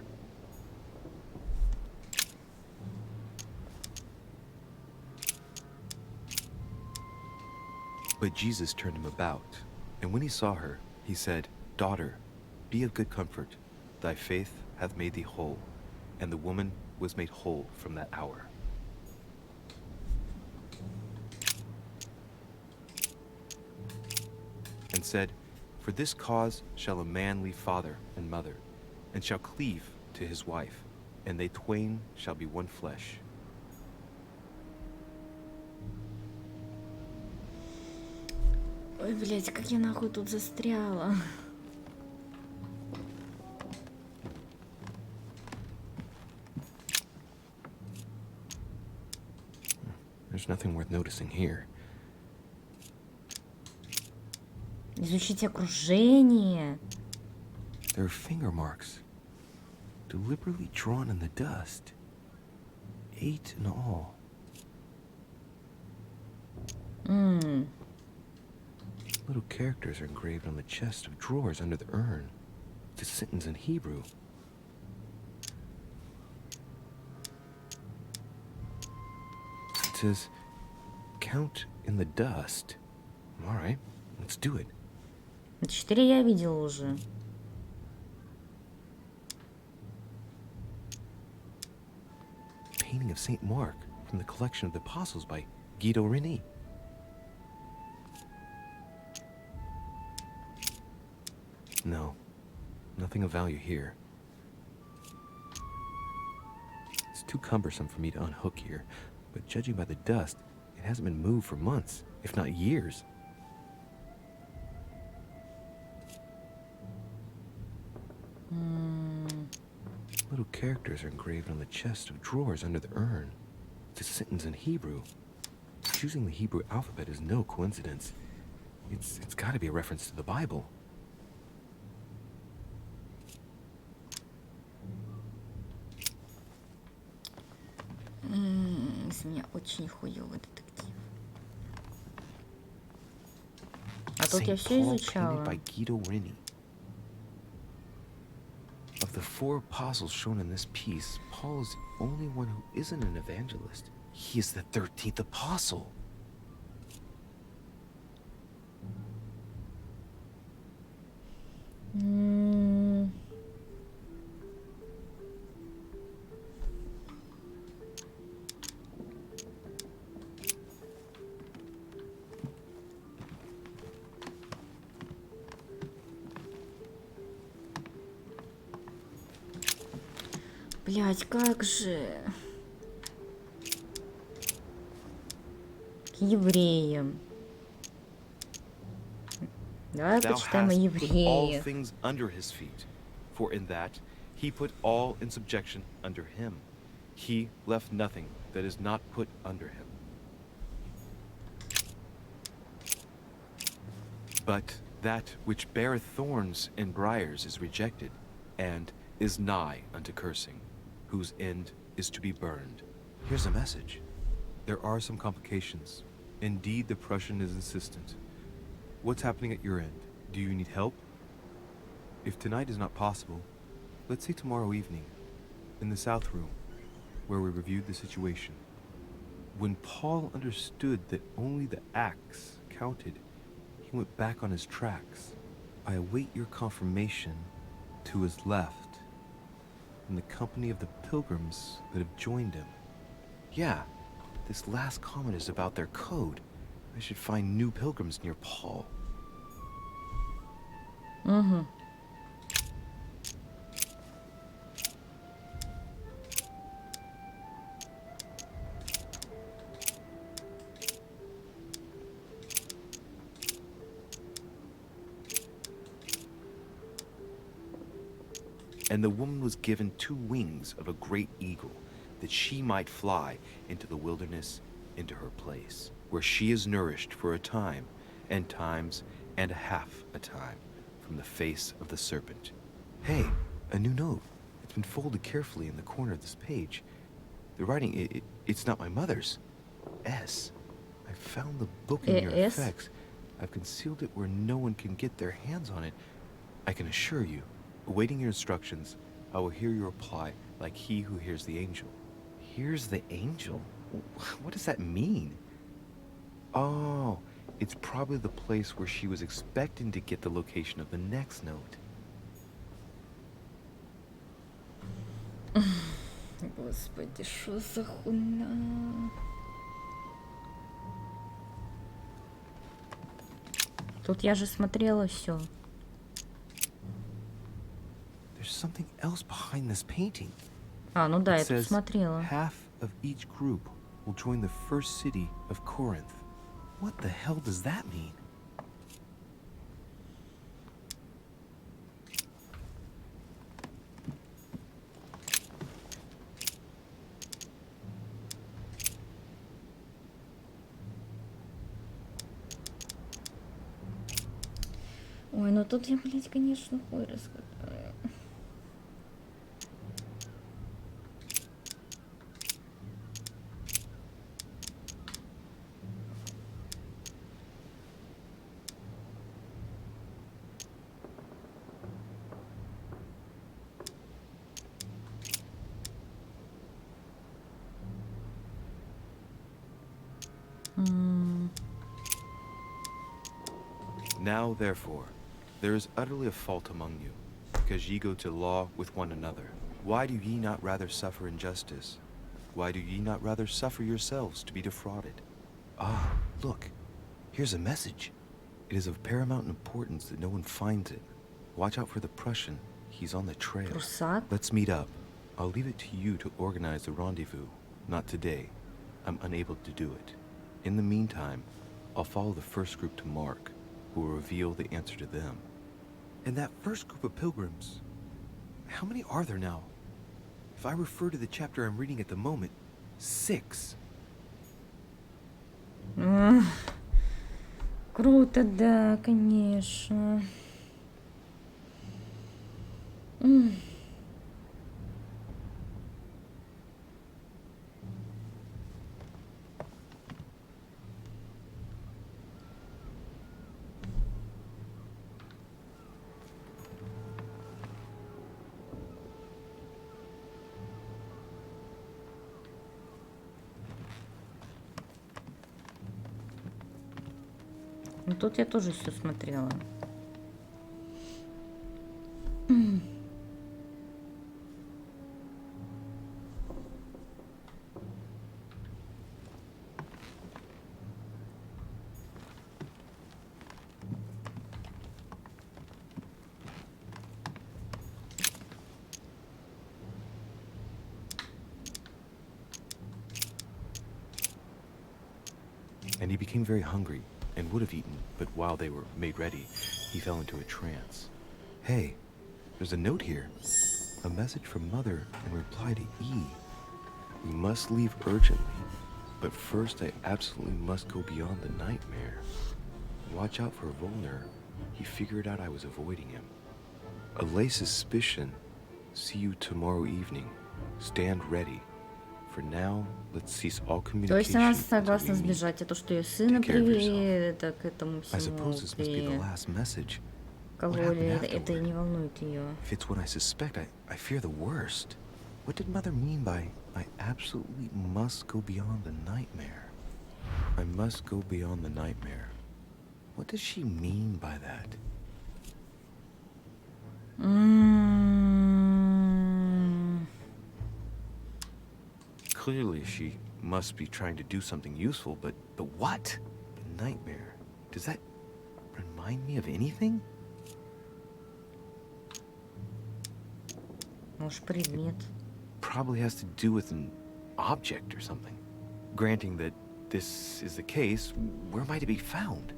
But Jesus turned him about, and when he saw her, he said, Daughter, be of good comfort, thy faith hath made thee whole. And the woman was made whole from that hour. And said, For this cause shall a man leave father and mother, and shall cleave to his wife, and they twain shall be one flesh.
Ой, блядь, как я нахуй тут застряла.
There's nothing worth noticing here.
Изучить окружение.
There are finger marks, deliberately drawn in the dust. 8 in all. Little characters are engraved on the chest of drawers under the urn. It's a sentence in Hebrew. It says, count in the dust. All right, let's do it.
4 я видела уже.
Painting of St. Mark from the collection of the Apostles by Guido Reni. No, nothing of value here. It's too cumbersome for me to unhook here, but judging by the dust, it hasn't been moved for months, if not years. Little characters are engraved on the chest of drawers under the urn. It's a sentence in Hebrew. Choosing the Hebrew alphabet is no coincidence. It's got to be a reference to the Bible.
Из меня очень хуёвый детектив. А тут я
Saint
все
Paul
изучала.
painted by Guido Reni. Of the 4 apostles shown in this piece, Paul is the only one who isn't an evangelist. He is the 13th apostle.
Блять, как же. К евреям. Давай
Thou
почитаем о
hast put all
евреях.
things under his feet, for in that he put all in subjection under him. He left nothing that is not put under him. But that which beareth thorns and briars is rejected, and is nigh unto cursing, whose end is to be burned. Here's a message. There are some complications. Indeed, the Prussian is insistent. What's happening at your end? Do you need help? If tonight is not possible, let's say tomorrow evening, in the South Room, where we reviewed the situation. When Paul understood that only the axe counted, he went back on his tracks. I await your confirmation to his left, in the company of the pilgrims that have joined him. Yeah, this last comment is about their code. I should find new pilgrims near Paul. And the woman was given 2 wings of a great eagle, that she might fly into the wilderness, into her place, where she is nourished for a time, and times and a half a time, from the face of the serpent. Hey, a new note. It's been folded carefully in the corner of this page. The writing, it's not my mother's. S. I found the book in your
S?
effects. I've concealed it where no one can get their hands on it. I can assure you, awaiting your instructions, I will hear your reply like he who hears the angel. Hears the angel? What does that mean? Oh, it's probably the place where she was expecting to get the location of the next note.
Господи, что за хуйня? Тут я же смотрела все.
There's something else behind this painting.
А, ну да,
It
я тут
says,
смотрела.
half of each group will join the first city of Corinth. What the hell does that mean?
Ой, ну тут я, блядь, конечно, хуй раскатаю.
Now, therefore, there is utterly a fault among you, because ye go to law with one another. Why do ye not rather suffer injustice? Why do ye not rather suffer yourselves to be defrauded? Ah, look, here's a message. It is of paramount importance that no one finds it. Watch out for the Prussian. He's on the trail.
Прусак?
Let's meet up. I'll leave it to you to organize the rendezvous. Not today. I'm unable to do it. In the meantime, I'll follow the first group to Mark, who will reveal the answer to them. And that first group of pilgrims, how many are there now? If I refer to the chapter I'm reading at the moment, 6.
Круто, да, конечно. Ну тут я тоже все смотрела.
And he became very hungry and would have eaten, but while they were made ready, he fell into a trance. Hey, there's a note here. A message from Mother in reply to E. We must leave urgently, but first I absolutely must go beyond the nightmare. Watch out for Volner. He figured out I was avoiding him. Allay suspicion. See you tomorrow evening. Stand ready. For now, let's cease all communication.
То есть она
until
согласна
we meet.
сбежать, а то, что ее сына
Take care of
привели, это к этому
I
всему
suppose this must be the last message. What
кололи,
happened
это и
afterward?
не волнует ее.
If it's what I suspect, I fear the worst. What did Mother mean by, I absolutely must go beyond the nightmare? I must go beyond the nightmare. What does she mean by that? Clearly, she must be trying to do something useful, but what? The nightmare. Does that remind me of anything?
Может, предмет.
Probably has to do with an object or something. Granting that this is the case, where am I to be found?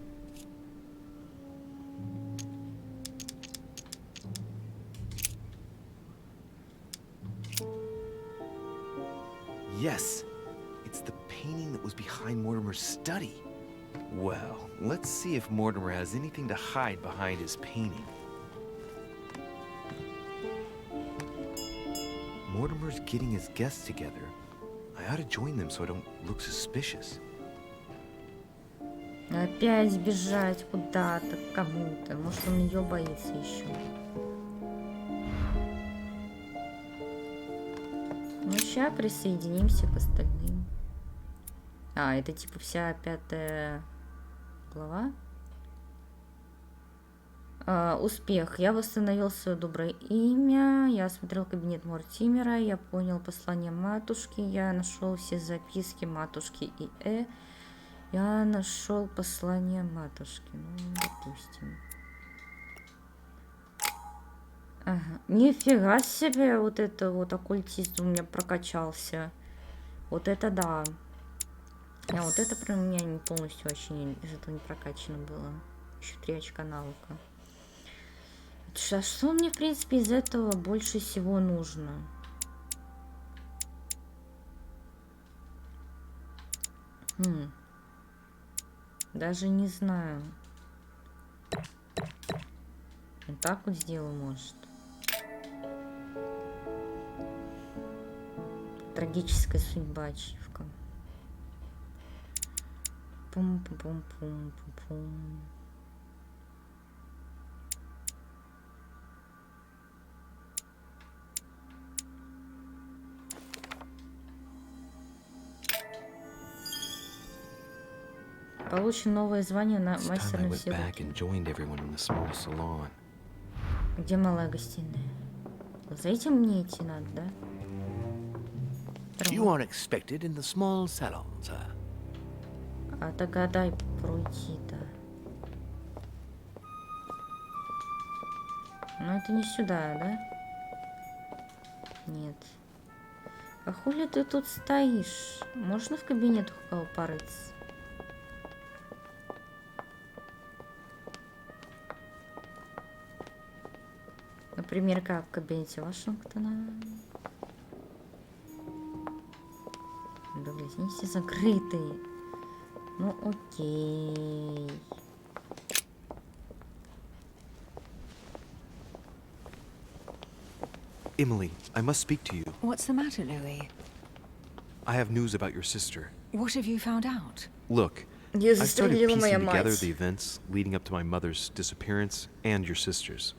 Yes, it's the painting that was behind Mortimer's study. Well, let's see if Mortimer has anything to hide behind his painting. Mortimer's getting his guests together. I ought to join them so I don't look suspicious.
Опять бежать куда-то, к кому-то. Может, он ее боится еще. Ну, сейчас присоединимся к остальным. А, это типа вся 5-я глава. Успех. Я восстановил свое доброе имя. Я осмотрел кабинет Мортимера. Я понял послание матушки. Я нашел все записки матушки и Я нашел послание матушки. Ну, допустим. Ага. Нифига себе, вот это вот оккультист у меня прокачался. Вот это да. А вот это про меня не полностью вообще из этого не прокачано было. Еще 3 очка навыка. А что мне, в принципе, из этого больше всего нужно? Даже не знаю. Вот так вот сделаю, может. Трагическая судьба, ачивка. Пум-пум-пум-пум-пум. Получен новое звание на мастера на все руки. Где малая гостиная? За этим мне идти надо, да?
You are expected in the small salon, sir.
А догадай пройти-то. Ну это не сюда, да? Нет. А хули ты тут стоишь? Можно в кабинет у кого порыться? Например, как в кабинете Вашингтона. Да, блядь, они все закрытые. Ну, окей.
Emily, I must speak to you.
What's the matter, Louis?
I have news about your sister.
What have you found out?
Look,
Я
I started
застрелила
piecing
моя
together
мать.
the events leading up to my mother's disappearance and your sister's.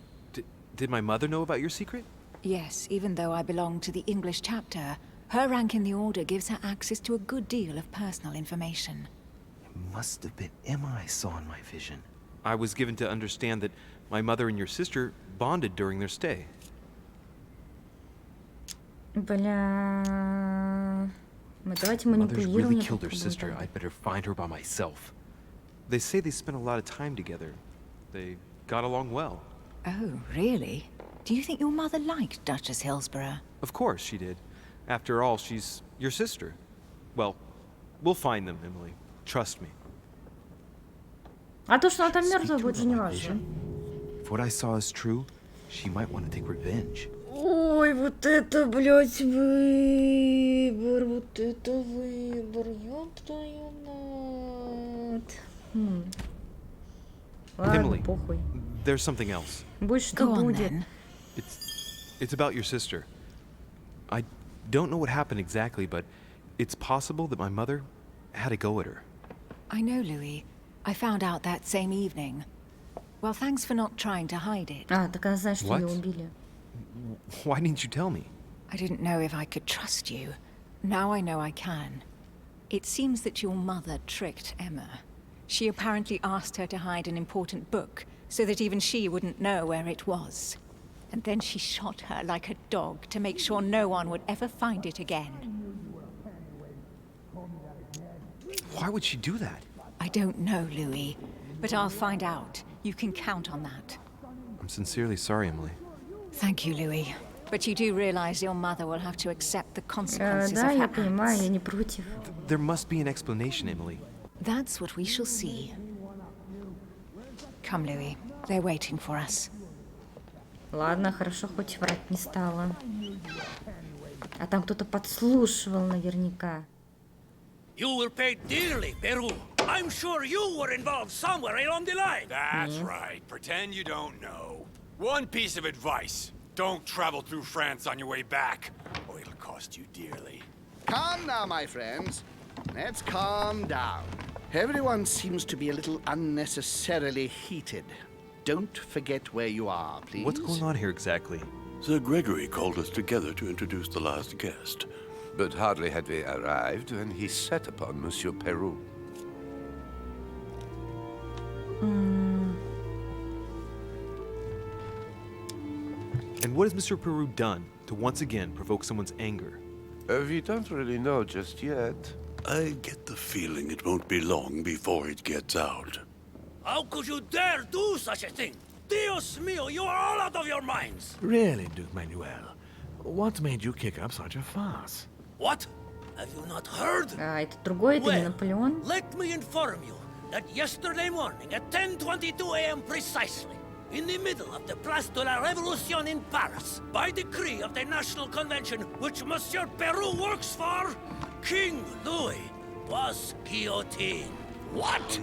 Did my mother know about your secret?
Yes, even though I belong to the English chapter, her rank in the Order gives her access to a good deal of personal information.
It must have been Emma I saw in my vision. I was given to understand that my mother and your sister bonded during their stay.
Бля... Давайте
Mother's really
манипулирование
killed her
попробуем
sister.
тогда.
I'd better find her by myself. They say they spent a lot of time together. They got along well.
Oh, really? Do you think your mother liked Duchess Hillsborough?
Of course she did. After all, she's your sister. Well, we'll find them, Emily. Trust me.
А то, что она там
Speak
мертвая,
to
будет
her
же не
about my
важно.
vision. If what I saw is true, she might want to take revenge.
Ой, вот это, блядь, выбор. Вот это выбор. Ёб твою мать. Ладно,
Emily,
похуй.
there's something else.
Будь что
Go on,
будет.
then.
It's about your sister. I don't know what happened exactly, but it's possible that my mother had a go at her.
I know, Louis. I found out that same evening. Well, thanks for not trying to hide it.
А, так она знает, что ее
What?
убили.
Why didn't you tell me?
I didn't know if I could trust you. Now I know I can. It seems that your mother tricked Emma. She apparently asked her to hide an important book, so that even she wouldn't know where it was. And then she shot her like a dog to make sure no one would ever find it again.
Why would she do that?
I don't know, Louis, but I'll find out. You can count on that.
I'm sincerely sorry, Emily.
Thank you, Louis. But you do realize your mother will have to accept the consequences
Да,
of
я
her
понимаю,
acts.
я не против.
There must be an explanation, Emily.
That's what we shall see. Come, Louis. They're waiting for us.
Ладно, хорошо, хоть врать не стала. А там кто-то подслушивал наверняка.
You will pay dearly, Peru. I'm sure you were involved somewhere along the line.
That's right. Pretend you don't know. One piece of advice. Don't travel through France on your way back, or it'll cost you dearly.
Calm now, my friends. Let's calm down. Everyone seems to be a little unnecessarily heated. Don't forget where you are, please.
What's going on here exactly?
Sir Gregory called us together to introduce the last guest. But hardly had we arrived when he set upon Monsieur Peru.
And what has Mr. Peru done to once again provoke someone's anger?
We don't really know just yet. I get the feeling it won't be long before it gets out.
How could you dare do such a thing? Dios mío, you are all out of your minds.
Really, Duke Manuel? What made you kick up such a fuss?
What? Have you not heard?
А, это другой, это не
Well,
Наполеон?
let me inform you that yesterday morning at 10:22 a.m. precisely, in the middle of the Place de la Révolution in Paris, by decree of the National Convention which Monsieur Peru works for, King Louis was guillotined.
What?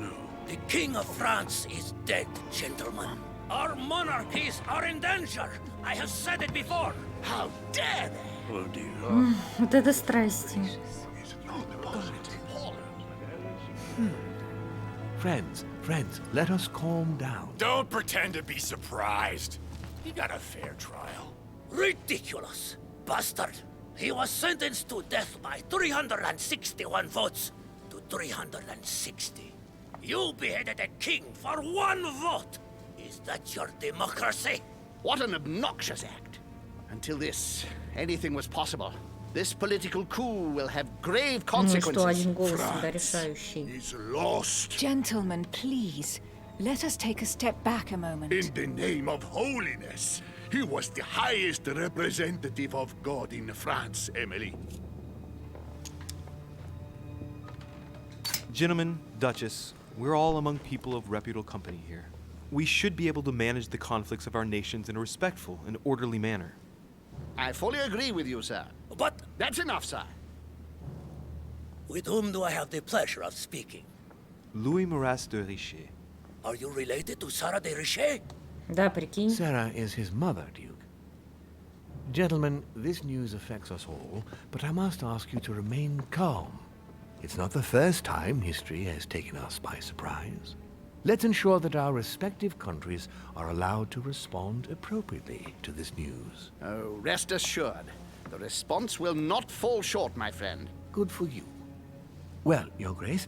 The King of France is dead, gentlemen. Our monarchies are in danger. I have said it before. How dare they?
Oh dear.
Вот это страсти.
Friends, let us calm down.
Don't pretend to be surprised. He got a fair trial.
Ridiculous! Bastard! He was sentenced to death by 361 votes to 360. You beheaded a king for one vote! Is that your democracy?
What an obnoxious act. Until this, anything was possible. This political coup will have grave
Ну и что,
consequences.
один голос всегда решающий.
He's lost.
Gentlemen, please, let us take a step back a moment.
In the name of holiness. He was the highest representative of God in France, Emily.
Gentlemen, Duchess, we're all among people of reputable company here. We should be able to manage the conflicts of our nations in a respectful and orderly manner.
I fully agree with you, sir.
But
That's enough, sir.
with whom do I have the pleasure of speaking?
Louis Maras de Richet.
Are you related to Sarah de Richet?
Да, прикинь.
Sarah is his mother, Duke. Gentlemen, this news affects us all, but I must ask you to remain calm. It's not the first time history has taken us by surprise. Let's ensure that our respective countries are allowed to respond appropriately to this news.
Oh, rest assured. The response will not fall short, my friend.
Good for you. Well, Your Grace,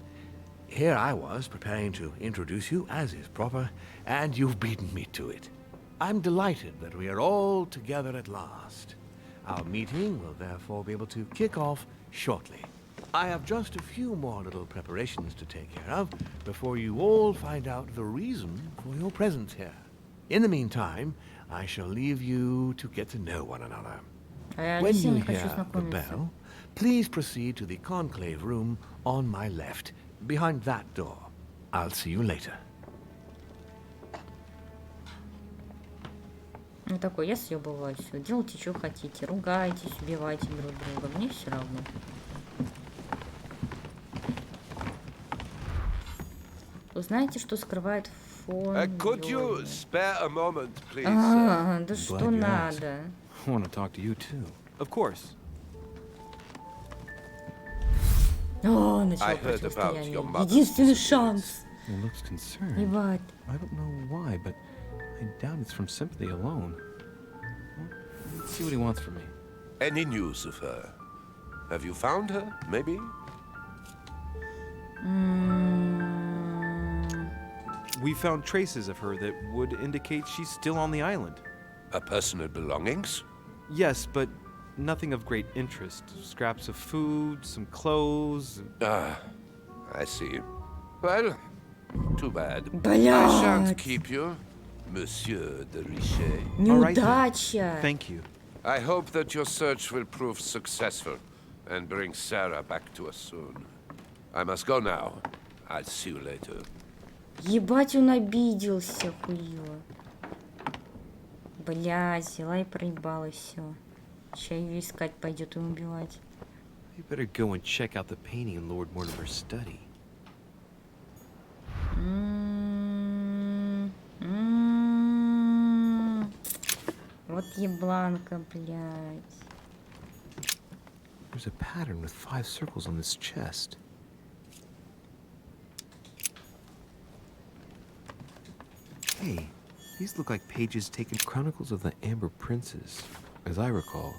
here I was preparing to introduce you as is proper, and you've beaten me to it. I'm delighted that we are all together at last. Our meeting will therefore be able to kick off shortly. I have just a few more little preparations to take care of before you all find out the reason for your presence here. In the meantime, I shall leave you to get to know one another.
А я
When
совсем
you
не хочу
hear the
знакомиться.
bell, please proceed to the conclave room on my left, behind that door. I'll see you later.
Ну такой, я съебываю все. Делайте, что хотите. Ругайтесь, убивайте друг друга. Мне все равно. Узнаете, что скрывает фон.
Could you
Йоны.
spare a moment, please?
А, да что
Glad you asked.
надо?
I want to talk to you too. Of course.
О,
I
начало
heard about
противостояние.
your mother's
Единственный
disappearance.
шанс.
He looks concerned.
Ебать.
I don't know why, but I doubt it's from sympathy alone. Well, let's see what he wants from me.
Any news of her? Have you found her, maybe?
We found traces of her that would indicate she's still on the island.
Her personal belongings?
Yes, but nothing of great interest. Scraps of food, some clothes.
Ah, I see. Well, too bad. I
Блядь.
shan't keep you, Monsieur de Richet.
All right, then.
Неудача.
Thank you.
I hope that your search will prove successful and bring Sarah back to us soon. I must go now. I'll see you later.
Ебать, он обиделся, хуило. Блядь, взяла и проебала все. Сейчас ее искать пойдет и убивать.
You better go and check out the painting in Lord Mortimer's study.
Вот ебланка, блядь.
There's a pattern with 5 circles on this chest. Hey, these look like pages taken Chronicles of the Amber Princes. As I recall,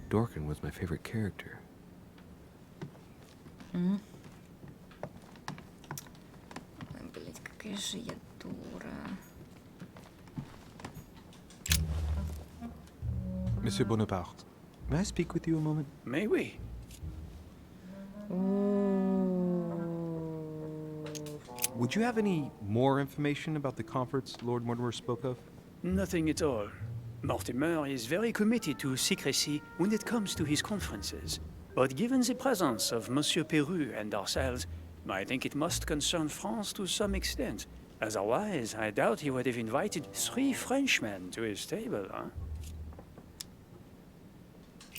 Dorkin was my favorite character.
Ой, блядь, какая же я дура.
Monsieur Bonaparte, may I speak with you a moment?
May we?
Would you have any more information about the conference Lord Mortimer spoke of?
Nothing at all. Mortimer is very committed to secrecy when it comes to his conferences. But given the presence of Monsieur Peru and ourselves, I think it must concern France to some extent. Otherwise, I doubt he would have invited 3 Frenchmen to his table, huh?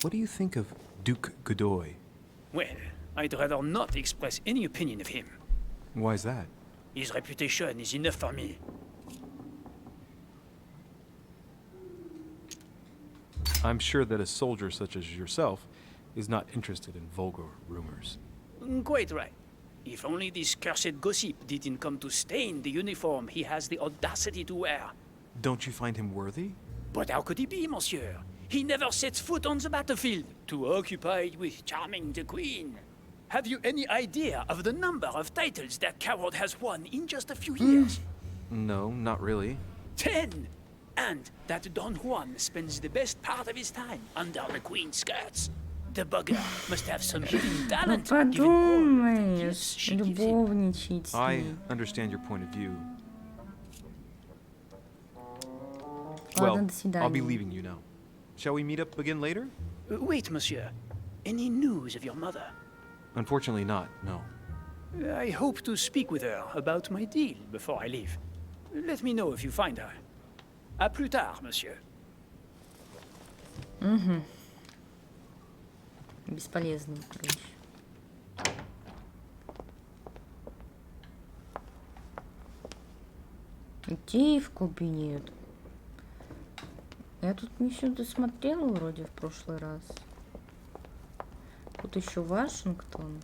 What do you think of Duke Godoy?
Well, I'd rather not express any opinion of him.
Why is that?
His reputation is enough for me.
I'm sure that a soldier such as yourself is not interested in vulgar rumors.
Quite right. If only this cursed gossip didn't come to stain the uniform he has the audacity to wear.
Don't you find him worthy?
But how could he be, monsieur? He never sets foot on the battlefield, too occupied with charming the queen. Have you any idea of the number of titles that coward has won in just a few years?
No, not really.
10! And that Don Juan spends the best part of his time under the queen's skirts. The bugger must have some hidden talent. given all the gifts
Подумаешь,
she gives him.
любовничать с
I
ней.
understand your point of view.
Ладно,
Well,
до
I'll be
свидания.
leaving you now. Shall we meet up again later?
Wait, monsieur. Any news of your mother?
Unfortunately not, no.
I hope to speak with her about my deal before I leave. Let me know if you find her. À plus tard, monsieur.
Бесполезно, короче. Идти в кабинет. Я тут не все досмотрела вроде в прошлый раз. Тут еще Вашингтон.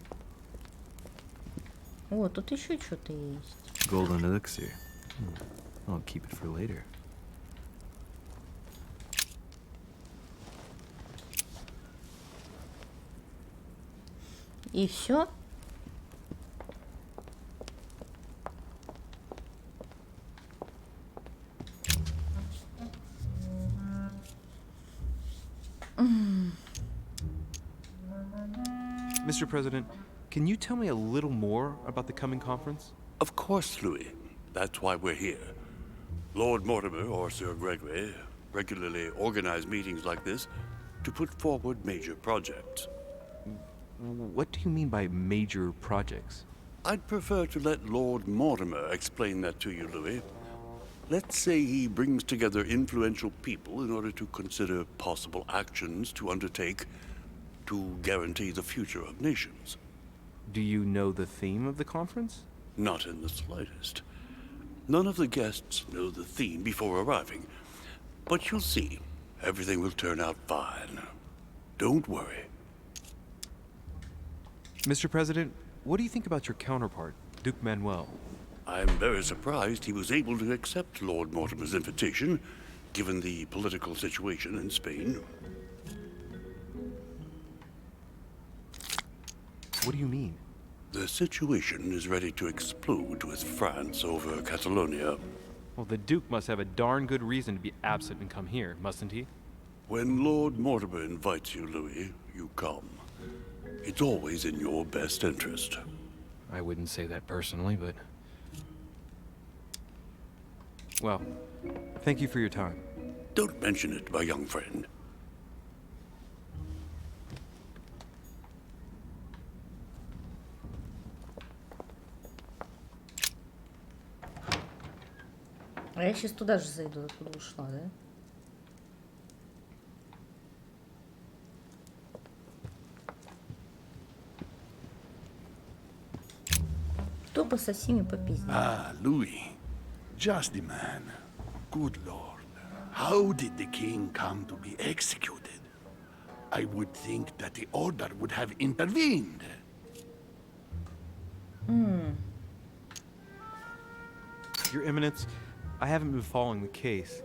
О, тут еще что-то есть.
Golden elixir. I'll keep it for later.
И все?
Mr. President, can you tell me a little more about the coming conference?
Of course, Louis. That's why we're here. Lord Mortimer or Sir Gregory regularly organize meetings like this to put forward major projects.
What do you mean by major projects?
I'd prefer to let Lord Mortimer explain that to you, Louis. Let's say he brings together influential people in order to consider possible actions to undertake to guarantee the future of nations.
Do you know the theme of the conference?
Not in the slightest. None of the guests know the theme before arriving. But you'll see, everything will turn out fine. Don't worry.
Mr. President, what do you think about your counterpart, Duke Manuel?
I'm very surprised he was able to accept Lord Mortimer's invitation, given the political situation in Spain.
What do you mean?
The situation is ready to explode with France over Catalonia.
Well, the Duke must have a darn good reason to be absent and come here, mustn't he?
When Lord Mortimer invites you, Louis, you come. It's always in your best interest.
I wouldn't say that personally, but... Well, thank you for your time.
Don't mention it, my young friend.
А я сейчас туда же зайду, откуда ушла, да? бы со всеми попиздить.
Ah, Louis. Just the man. Good Lord. How did the king come to be executed? I would think that the order would have intervened.
Your Eminence, I haven't been following the case.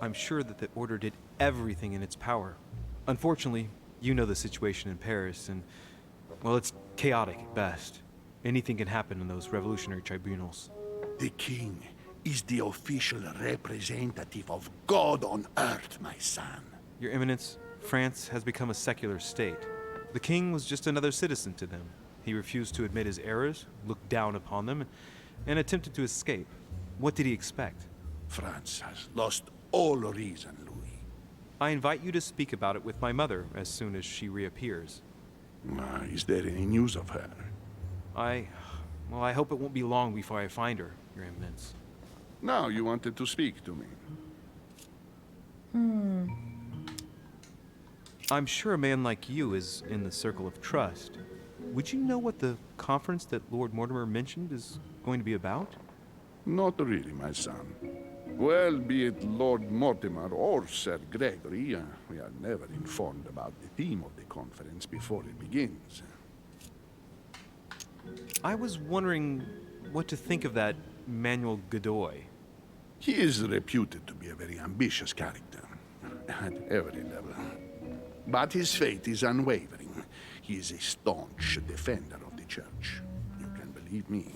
I'm sure that the Order did everything in its power. Unfortunately, you know the situation in Paris, and, well, it's chaotic at best. Anything can happen in those revolutionary tribunals.
The king is the official representative of God on earth, my son.
Your Eminence, France has become a secular state. The king was just another citizen to them. He refused to admit his errors, looked down upon them, and attempted to escape. What did he expect?
France has lost all reason, Louis.
I invite you to speak about it with my mother as soon as she reappears.
Is there any news of her?
I hope it won't be long before I find her, Your Eminence.
Now you wanted to speak to me.
I'm sure a man like you is in the circle of trust. Would you know what the conference that Lord Mortimer mentioned is going to be about?
Not really, my son. Well, be it Lord Mortimer or Sir Gregory, we are never informed about the theme of the conference before it begins.
I was wondering what to think of that Manuel Godoy.
He is reputed to be a very ambitious character, at every level. But his faith is unwavering. He is a staunch defender of the church. You can believe me.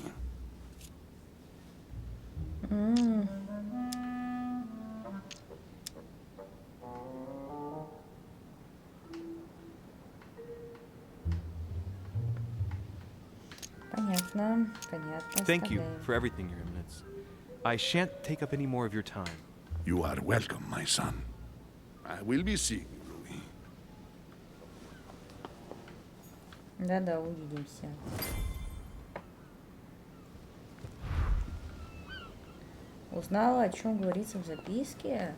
Понятно, понятно.
Thank you
оставляем.
for everything, Your Eminence. I shan't take up any more of your time.
You are welcome, my son. I will be seeing you, Louis.
Да-да, увидимся. Узнала, о чем говорится в записке?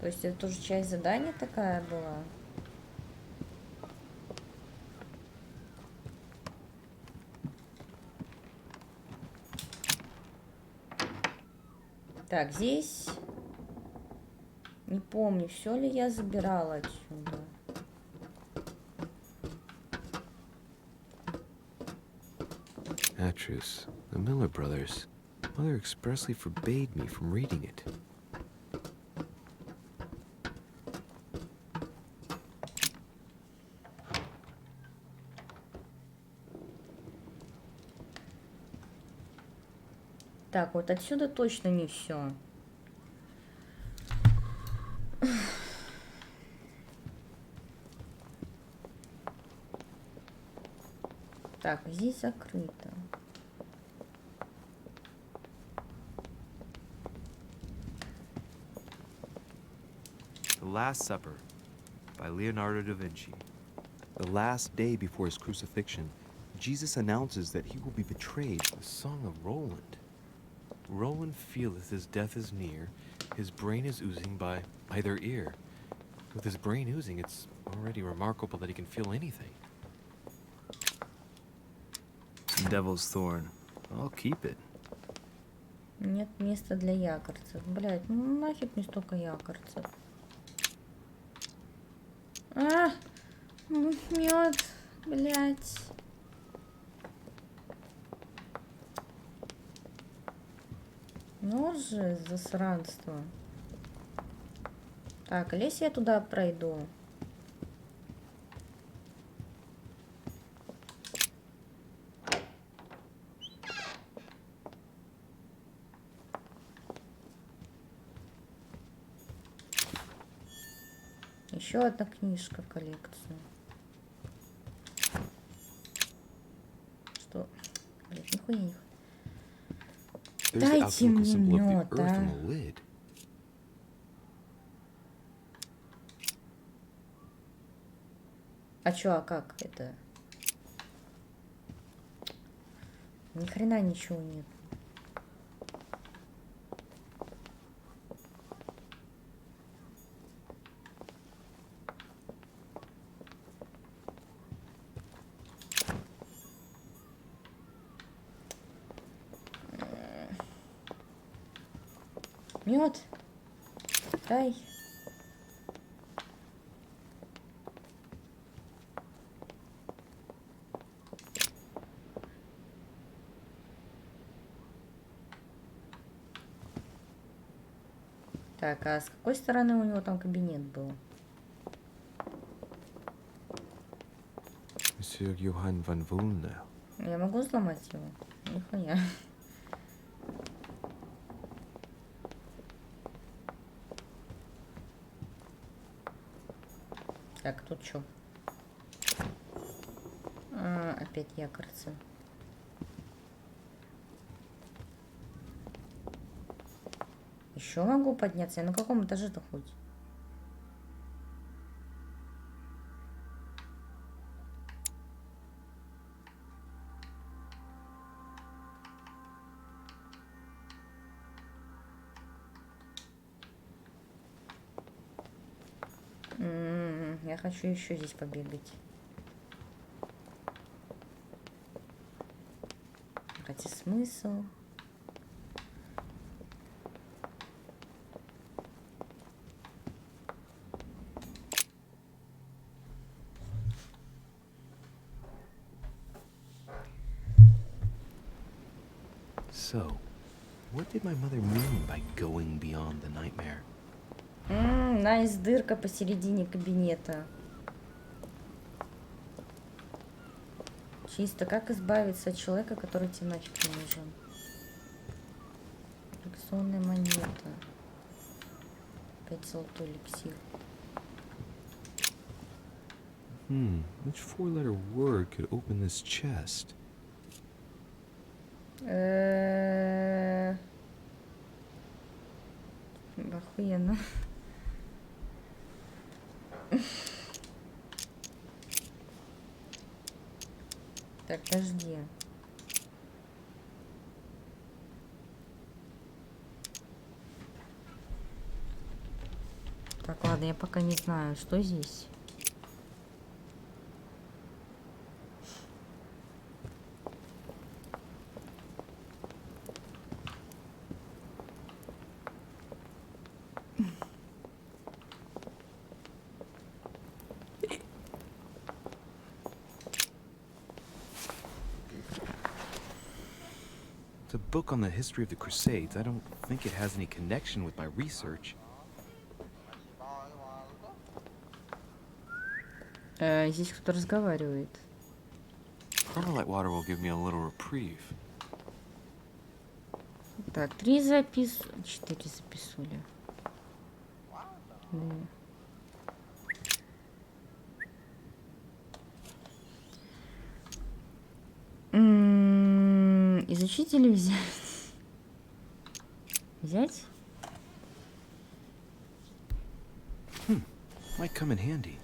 То есть это тоже часть задания такая была? Так, здесь... Не помню, все ли я забирала отсюда.
Atrus, the Miller brothers. Mother expressly forbade me from reading it.
Так, вот отсюда точно не все. Так, здесь закрыто.
The Last Supper by Leonardo da Vinci. The last day before his crucifixion, Jesus announces that he will be betrayed.
The Song of Roland. Roland feeleth his death is near, his brain is oozing by either ear. With his brain oozing, it's already remarkable that he can feel anything. Devil's Thorn. I'll keep it.
Нет места для якорцев. Блять, ну нафиг мне столько якорцев. А, мед, блять. Ну же, засранство. Так, или если я туда пройду? Еще одна книжка в коллекцию. Что? Блять, нихуя не.
There's the
Дайте
alchemical
мне
symbol of
мед,
the earth
а.
on the lid.
А чё, а как это? Ни хрена ничего нет. Мед. Дай. Так, а с какой стороны у него там кабинет был?
Monsieur Johann van Vulner.
Я могу взломать его? Нихуя. Так, тут что? Опять якорцы. Еще могу подняться? Я на каком этаже-то хоть? Я хочу еще здесь побегать. Хотя смысл?
So, what did my mother mean by going beyond the nightmare?
Найс, дырка посередине кабинета. Чисто как избавиться от человека, который тебе нафиг не нужен. Коллекционная монета. 5 золотой эликсир.
Which four-letter word could open this chest?
Охуенно. Так, подожди. Так, ладно, я пока не знаю, что здесь.
It's a book on the history of the Crusades. I don't think it has any connection with my research.
Здесь кто-то разговаривает.
Carmelite water will give me a little reprieve.
Так, 3 запис... 4 записули. Да. Изучить или взять? Взять?
Might come in handy.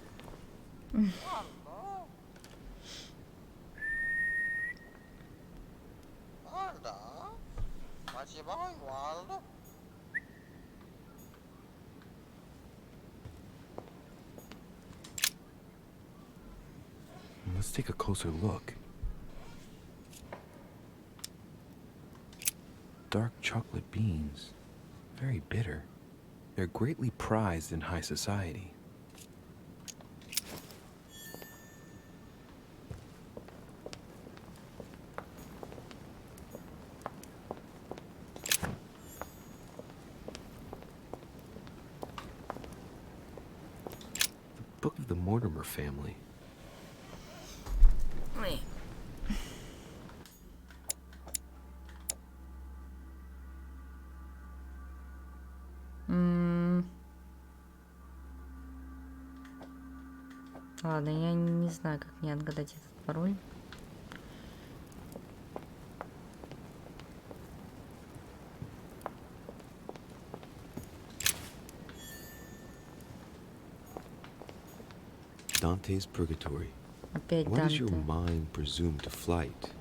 Let's take a closer look. Dark chocolate beans. Very bitter. They're greatly prized in high society. The Book of the Mortimer family.
Ладно, я не знаю, как мне отгадать этот пароль.
Dante's Purgatory.
Опять
What is your
Данте.
mind presumed to flight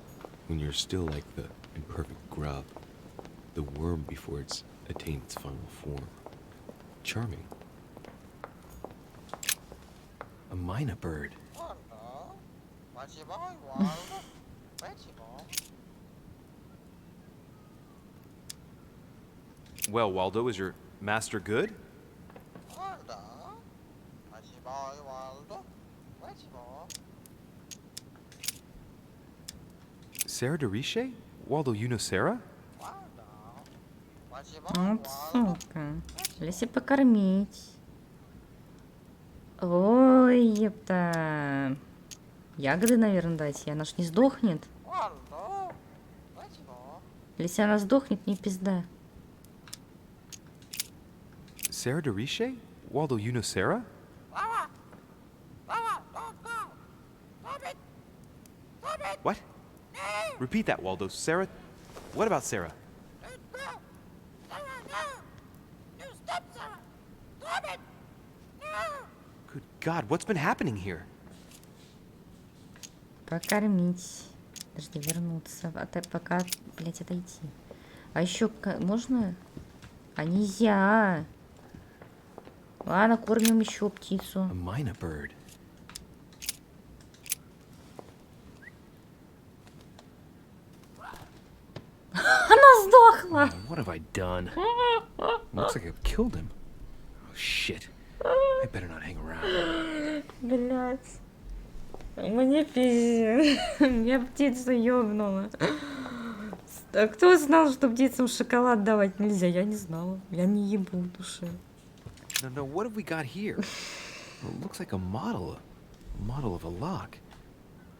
when you're still like the imperfect grub, the worm before it's attained its final form? Charming. A mynah bird. Well, Waldo, is your master good? Sarah Dorishe? Waldo, you know Sarah?
Вот сука. Если покормить. Ой, епта. Ягоды, наверное, дать. И она ж не сдохнет. Если она сдохнет, не пизда.
Sarah Dorishe? Waldo, you know Sarah? What? Repeat that, Waldo. Sarah? What about Sarah? Good God, what's been happening here?
Покормить. Подожди, вернуться. Пока, блядь, отойти. А еще можно? А нельзя. Ладно, кормим еще птицу.
A minor bird.
Она сдохла.
What have I done? Looks like I've killed him. Oh, shit. I better not hang around.
Блядь. Мне пиздец. Я птицу ёбнула. А кто знал, что птицам шоколад давать нельзя? Я не знала. Я не ебу в душе.
No, what have we got here? Well, it looks like a model of a lock.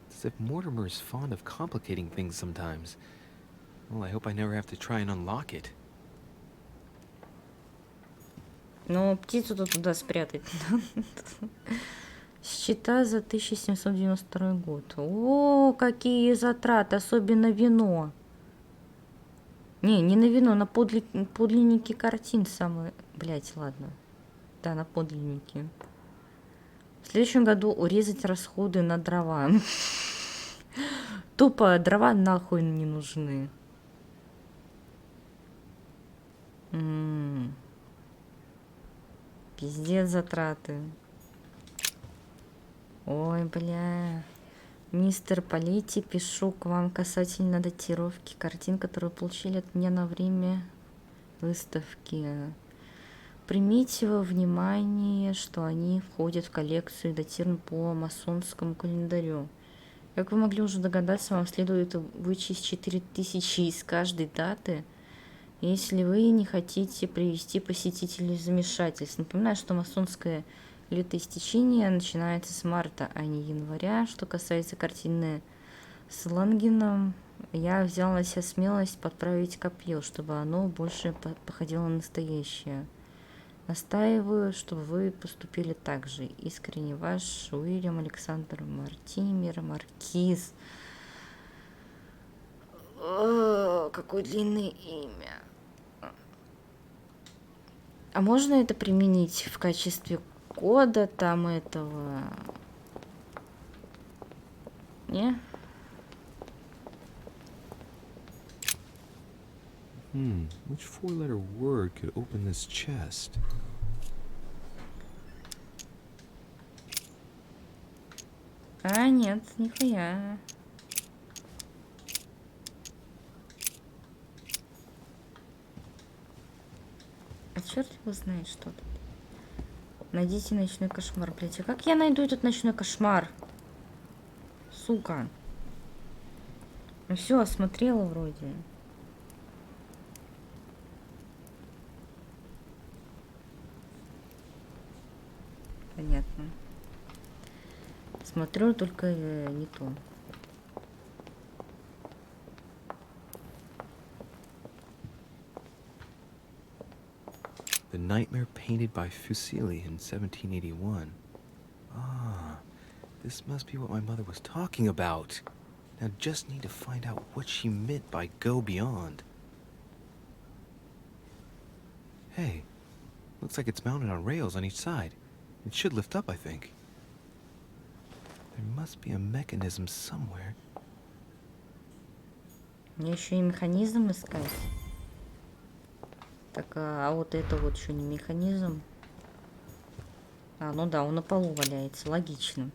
It's as if Mortimer is fond of complicating things sometimes. Well, I hope I never have to try and unlock it.
Ну, птицу-то туда спрятать. Счета за 1792 год. О, какие затраты, особенно вино. Не на вино, на подлинники картин самые. Блять, ладно. Да, на подлинники. В следующем году урезать расходы на дрова. Тупо дрова нахуй не нужны. Пиздец затраты. Ой, бля. Мистер Полити, пишу к вам касательно датировки картин, которые получили от меня на время выставки. Примите во внимание, что они входят в коллекцию и датированы по масонскому календарю. Как вы могли уже догадаться, вам следует вычесть 4000 из каждой даты, если вы не хотите привести посетителей в замешательство. Напоминаю, что масонское летоистечение начинается с марта, а не января. Что касается картины с Лангеном, я взял на себя смелость подправить копье, чтобы оно больше походило на настоящее. Настаиваю, чтобы вы поступили так же. Искренне ваш Уильям Александр Мартимер Маркиз. О, какое длинное имя. А можно это применить в качестве кода там этого? Не?
Which four-letter word could open this chest?
А, нет, нихуя. А черт его знает, что тут. Найдите ночной кошмар, блядь. А как я найду этот ночной кошмар? Сука. Ну все, осмотрела вроде. Понятно. Смотрю, только не то.
The Nightmare painted by Fuseli in 1781. Ah, this must be what my mother was talking about. Now just need to find out what she meant by go beyond. Hey, looks like it's mounted on rails on each side. It should lift up, I think. There must be a mechanism somewhere.
Мне еще и механизм искать. Так, а вот это вот еще не механизм. А, ну да, он на полу валяется, логично.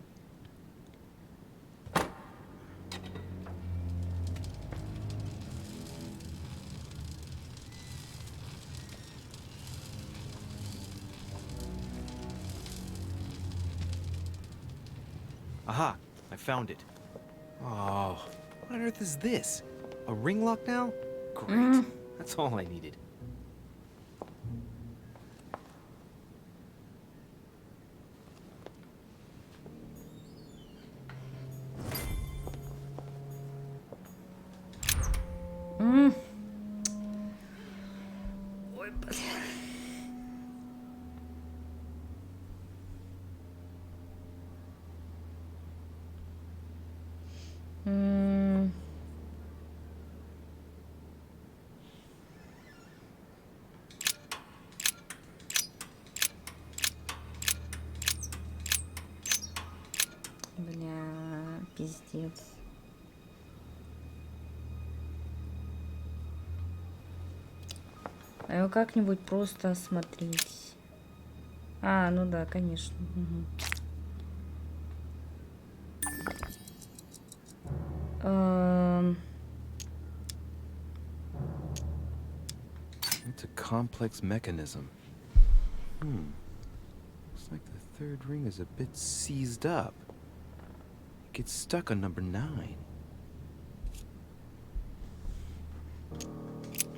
Aha, I found it. Oh, what on earth is this? A ring lock now? Great. That's all I needed.
Ой, бля. Бля, пиздец. А его как-нибудь просто осмотреть. А, ну да, конечно.
It's a complex mechanism. Looks like the third ring is a bit seized up. It gets stuck on number 9.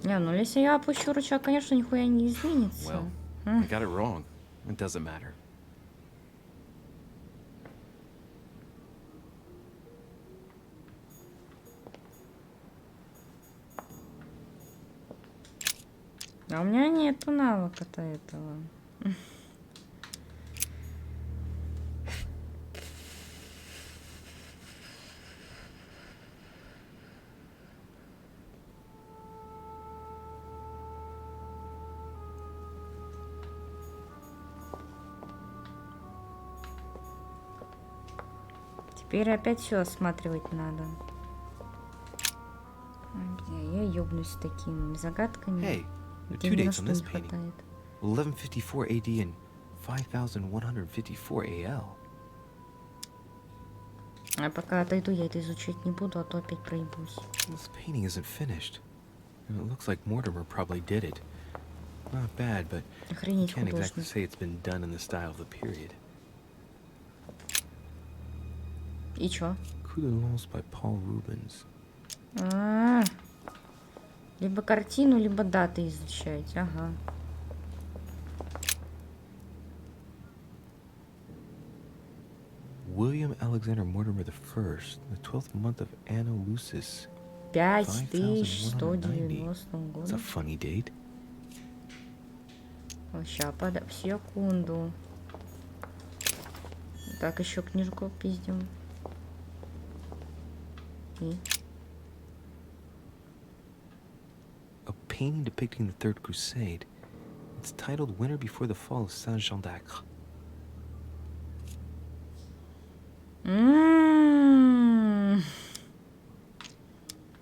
Не, ну если я опущу рычаг, конечно, нихуя не изменится.
Well, I got it wrong. It doesn't matter.
А у меня нету навыка-то этого. Теперь опять все осматривать надо. Бля, я ёбнусь с такими загадками.
Hey, the
Где
two
ни на
dates
что
on
не
this painting.
хватает.
1154 AD and 5154 AL.
А пока отойду, я это изучать не буду, а то опять проебусь.
This painting isn't finished. And it looks like Mortimer probably did it. Not bad, but you
Охренеть
can't exactly
художник.
say it's been done in the style of the period.
И чё?
Coulons by Paul Rubens.
Либо картину, либо даты изучать. Ага.
William Alexander Mortimer I, the 12th month of Anno Lucis.
5190
It's
года.
a funny date.
Сейчас, секунду. Так, еще книжку пиздим. И?
A painting depicting the Third Crusade. It's titled Winter Before the Fall of Saint-Jean d'Acre.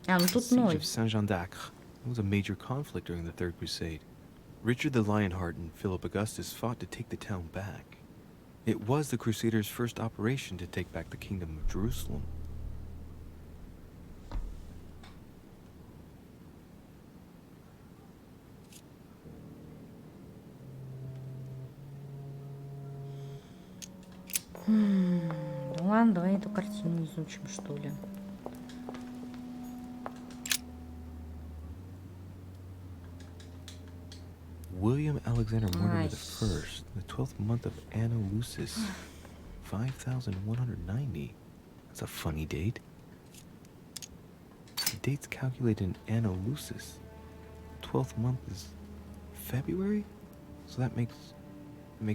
А, ну
The
тут
Siege
0.
of Saint-Jean d'Acre was a major conflict during the Third Crusade. Richard the Lionheart and Philip Augustus fought to take the town back. It was the Crusaders' first operation to take back the Kingdom of Jerusalem.
Ну ладно, давай эту картину изучим, что ли.
William Alexander Mortimer
Nice.
I, the 12th month of Anno Lucis, 5190. That's a funny date. The date's calculated in Anno Lucis. The 12th month is February? So that makes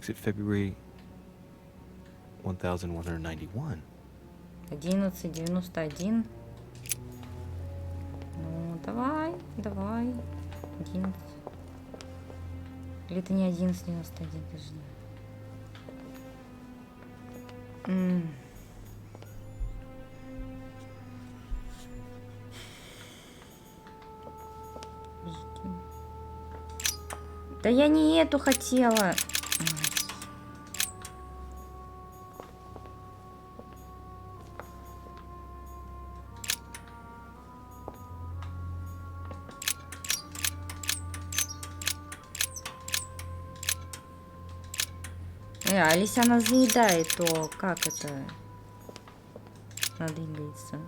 it February 1191.
1191. Ну, давай. 11. Или это не 1191, подожди. Да я не эту хотела. А если она заедает, то как это? надвигается.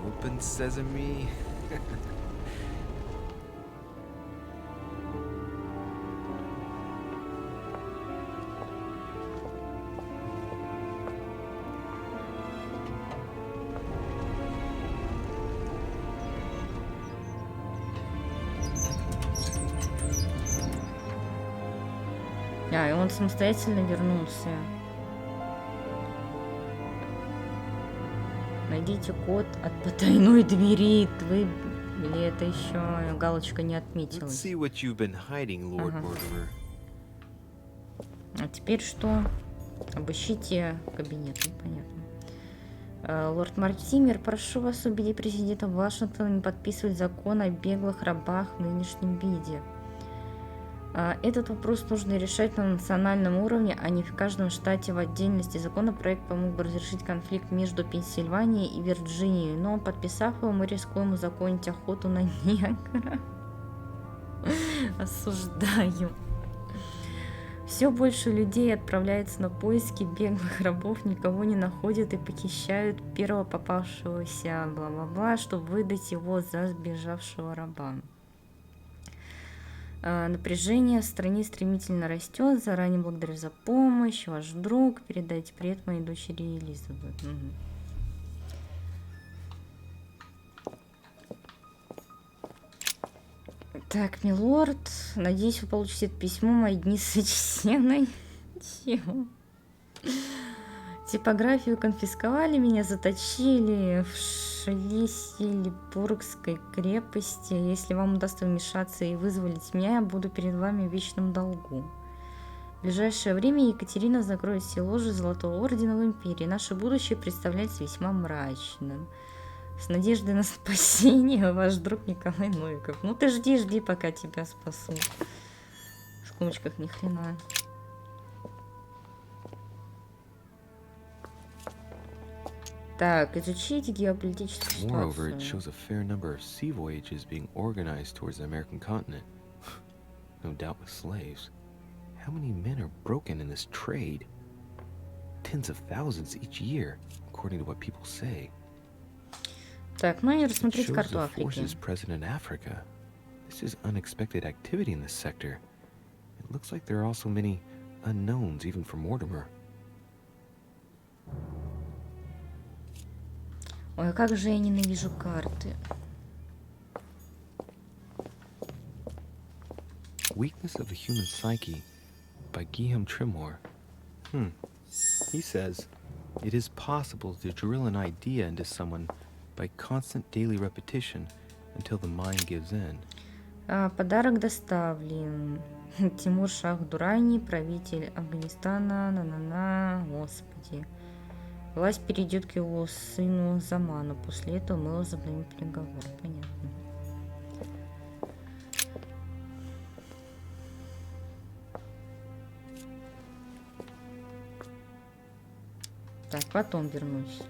Open sesame.
И он самостоятельно вернулся. Найдите код от потайной двери. Вы... Или это еще галочка не
Let's
отметилась?
see what you've been hiding, Lord Mortimer.
А теперь что? Обыщите кабинет. Ну, понятно. Лорд Мартимер, прошу вас убедить президента Вашингтона не подписывать закон о беглых рабах в нынешнем виде. Этот вопрос нужно решать на национальном уровне, а не в каждом штате в отдельности. Законопроект помог бы разрешить конфликт между Пенсильванией и Вирджинией, но подписав его, мы рискуем узаконить охоту на негра. Осуждаю. Все больше людей отправляется на поиски беглых рабов, никого не находят и похищают первого попавшегося, бла-бла-бла, чтобы выдать его за сбежавшего раба. Напряжение в стране стремительно растет. Заранее благодарю за помощь. Ваш друг. Передайте привет моей дочери Элизабет. Так, милорд, надеюсь, вы получите это письмо. Мои дни сочтены. Чего? Типографию конфисковали, меня заточили в Шлиссельбургской крепости. Если вам удастся вмешаться и вызволить меня, я буду перед вами в вечном долгу. В ближайшее время Екатерина закроет все ложи Золотого Ордена в Империи. Наше будущее представляется весьма мрачным. С надеждой на спасение, ваш друг Николай Новиков. Ну ты жди, пока тебя спасут. В скобочках ни хрена. Так, изучите геополитическую
Moreover, it
ситуацию.
shows a fair number of sea voyages being organized towards the American continent. No doubt with slaves. How many men are broken in this trade? Tens of thousands each year, according to what people say.
Так, ну и
It
рассмотрите
shows
карту
the
Африки.
forces present in Africa. This is unexpected activity in this sector. It looks like there are also many unknowns, even for Mortimer.
Ой, а как же я ненавижу карты.
Weakness of the Human Psyche by Guillaume Trimore. He says, it is possible to drill an idea into someone by constant daily repetition until the mind gives in.
Подарок доставлен. Тимур Шах Дурани, правитель Афганистана. На-на-на, господи. Власть перейдет к его сыну Заману. После этого мы возобновим переговоры. Понятно. Так, потом вернусь.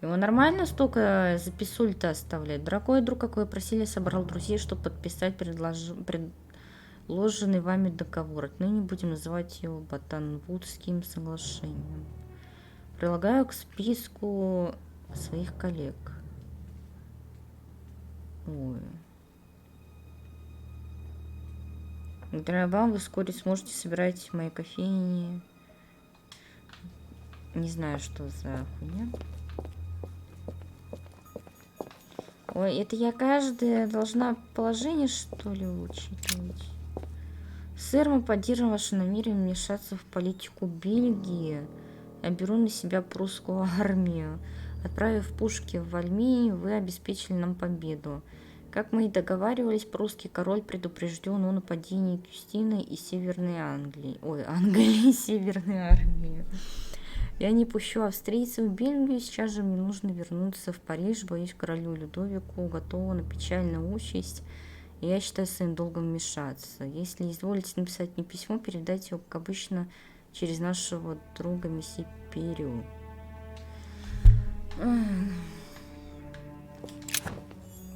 Его нормально столько за писуль-то оставлять? Дорогой друг, как вы просили, собрал друзей, чтобы подписать предложенный вами договор. Отныне будем называть его Батанвудским соглашением. Прилагаю к списку своих коллег. Ой. Благодаря вам вы вскоре сможете собирать в моей кофейне. Не знаю, что за хуйня. Ой, это я каждая должна положение, что ли, учитывать? Сэр, мы поддерживаем ваше намерение вмешаться в политику Бельгии. Я беру на себя прусскую армию. Отправив пушки в Вальмии, вы обеспечили нам победу. Как мы и договаривались, прусский король предупрежден о нападении Кюстины и Северной Англии. Ой, Англии и Северной армии. Я не пущу австрийцев в Бельгию, сейчас же мне нужно вернуться в Париж, боюсь, королю Людовику готова на печальную участь, и я считаю своим долгом вмешаться. Если изволите написать мне письмо, передайте его, как обычно, через нашего друга месье Перю.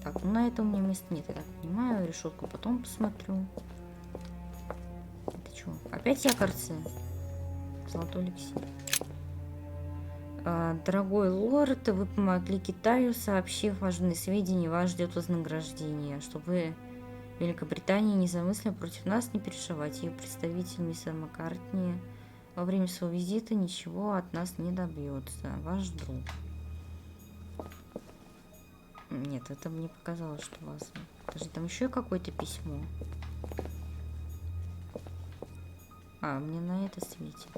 Так, ну на это у меня места нет, я так понимаю. Решетку потом посмотрю. Это что? Опять якорцы? Золотой эликсир. Дорогой лорд, вы помогли Китаю, сообщив важные сведения, вас ждет вознаграждение. Чтобы вы Великобритания не замыслила против нас, не переживайте. Ее представитель мисс Маккартни во время своего визита ничего от нас не добьется. Ваш друг. Нет, это мне показалось, что вас... Подожди, там еще какое-то письмо. Мне на это светит.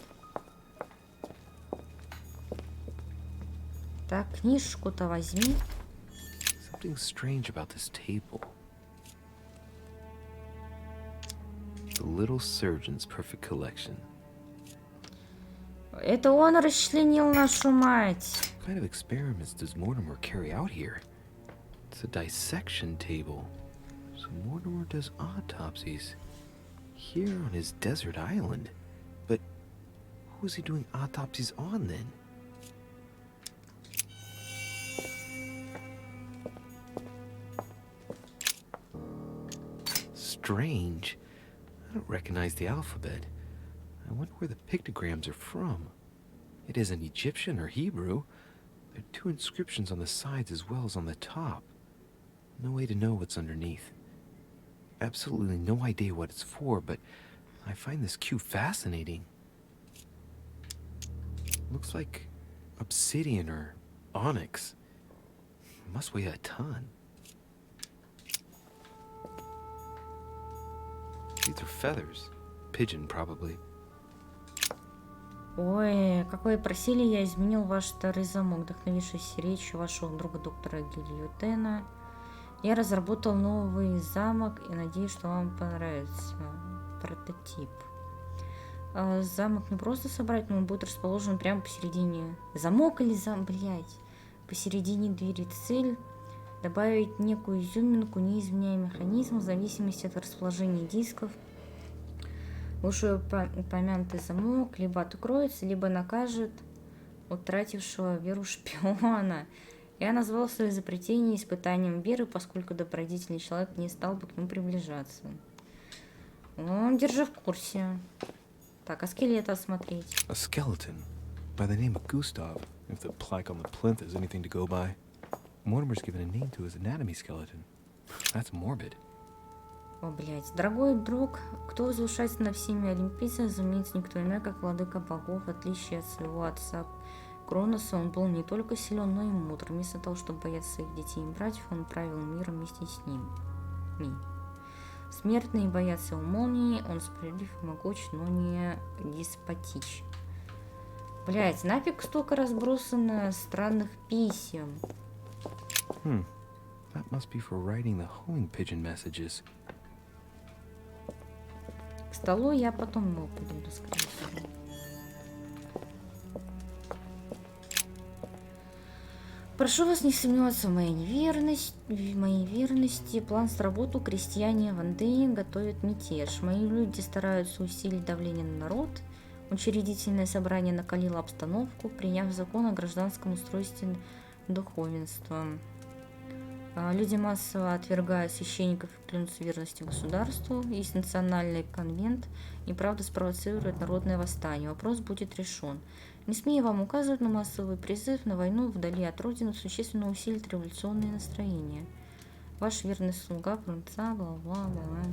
Так, книжку-то возьми.
Something strange about this table. The Little Surgeon's Perfect Collection.
Это он расчленил нашу мать.
What kind of experiments does Mortimer carry out here? It's a dissection table. So Mortimer does autopsies here on his desert island. But who is he doing autopsies on then? Strange. I don't recognize the alphabet. I wonder where the pictograms are from. It isn't Egyptian or Hebrew. There are two inscriptions on the sides as well as on the top. No way to know what's underneath. Absolutely no idea what it's for, but I find this cube fascinating. Looks like obsidian or onyx. It must weigh a ton. These are feathers. Pigeon, probably.
Ой, как вы просили, я изменил ваш старый замок, вдохновившись речью вашего друга доктора Гильотена. Я разработал новый замок и надеюсь, что вам понравится. Прототип. Замок не просто собрать, но он будет расположен прямо посередине. Замок или блять? Посередине двери. Цель — добавить некую изюминку, не изменяя механизм в зависимости от расположения дисков. Лучше упомянутый замок либо откроется, либо накажет утратившего веру шпиона. Я назвал свое изобретение испытанием веры, поскольку добродетельный человек не стал бы к нему приближаться. Держи в курсе. Так, а скелет осмотреть.
A skeleton by the name of Gustav, if the plaque on the plinth is anything to go by. Mortimer's given a name to his anatomy skeleton. That's morbid.
О, блядь. Дорогой друг, кто возвышается над всеми олимпийцами, разумеется, никто иной, как владыка богов. В отличие от своего отца Кроноса, он был не только силен, но и мудр. Вместо того, чтобы бояться своих детей и братьев, он правил миром вместе с ними. Смертные боятся его молнии, он справедлив и могуч, но не деспотич. Блять, нафиг столько разбросано странных писем.
That must be for writing the homing pigeon messages.
К столу я потом его подойду, скорее всего. Прошу вас не сомневаться в моей верности. План сработал. Крестьяне Вандеи готовят мятеж. Мои люди стараются усилить давление на народ. Учредительное собрание накалило обстановку, приняв закон о гражданском устройстве духовенства. Люди массово отвергают священников и клянутся верностью государству. Есть национальный конвент, неправда спровоцирует народное восстание. Вопрос будет решен. Не смею вам указывать на массовый призыв на войну вдали от родины, существенно усилит революционные настроения. Ваш верный слуга, принца, бла-бла-бла.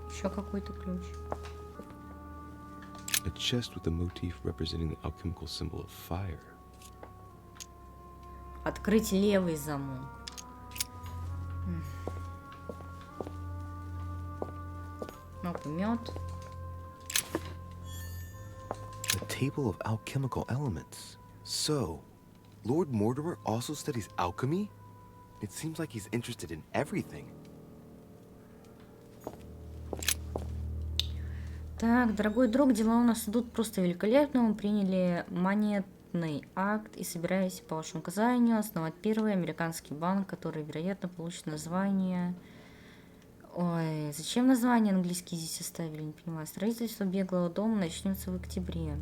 Еще какой-то ключ.
A chest with a motif representing the alchemical symbol of fire.
Открыть левый замок. Мед.
A table of alchemical elements. So, Lord Mortimer also studies alchemy? It seems like he's interested in everything.
Так, дорогой друг, дела у нас идут просто великолепно. Мы приняли монетный акт и собираемся по вашему указанию основать первый американский банк, который, вероятно, получит название... Ой, зачем название английские здесь оставили, не понимаю. Строительство беглого дома начнется в октябре.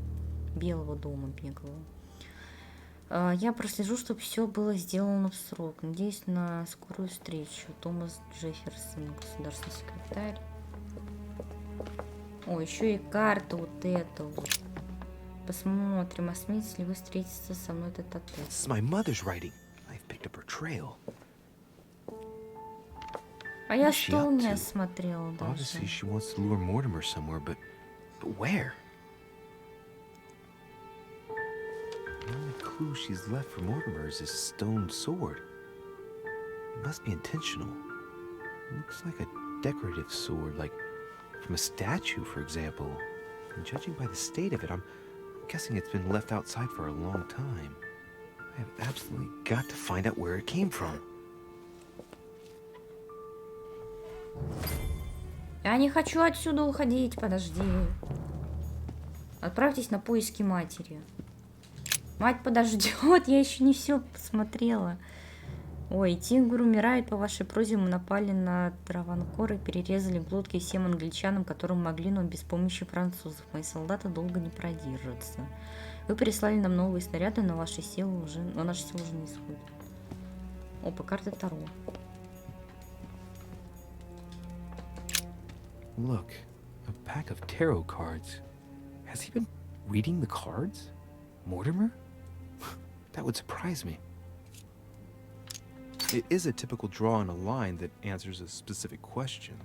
Белого дома беглого. Я прослежу, чтобы все было сделано в срок. Надеюсь на скорую встречу. Томас Джефферсон, государственный секретарь. О, еще и карта вот эта вот. Посмотрим, осмелитесь ли вы встретиться со мной тет-а-тет.
This is my mother's writing. I've picked up her trail.
А я
What's she
стол
up
не
to?
осмотрела даже.
Obviously, she wants to lure Mortimer somewhere, but where? The only clue she's left for Mortimer is his stone sword. It must be intentional. It looks like a decorative sword, like from a statue, for example. And judging by the state of it, I'm guessing it's been left outside for a long time. I have absolutely got to find out where it came from.
Я не хочу отсюда уходить, подожди. Отправьтесь на поиски матери. Мать подождет, я еще не все посмотрела. Ой, тигр умирает, по вашей просьбе мы напали на Траванкор и перерезали глотки всем англичанам, которым могли, но без помощи французов. Мои солдаты долго не продержатся. Вы прислали нам новые снаряды, но наши силы уже не сходят. Опа, карта Таро.
Look, a pack of tarot cards. Has he been reading the cards? Mortimer? That would surprise me. It is a typical draw on a line that answers a specific question.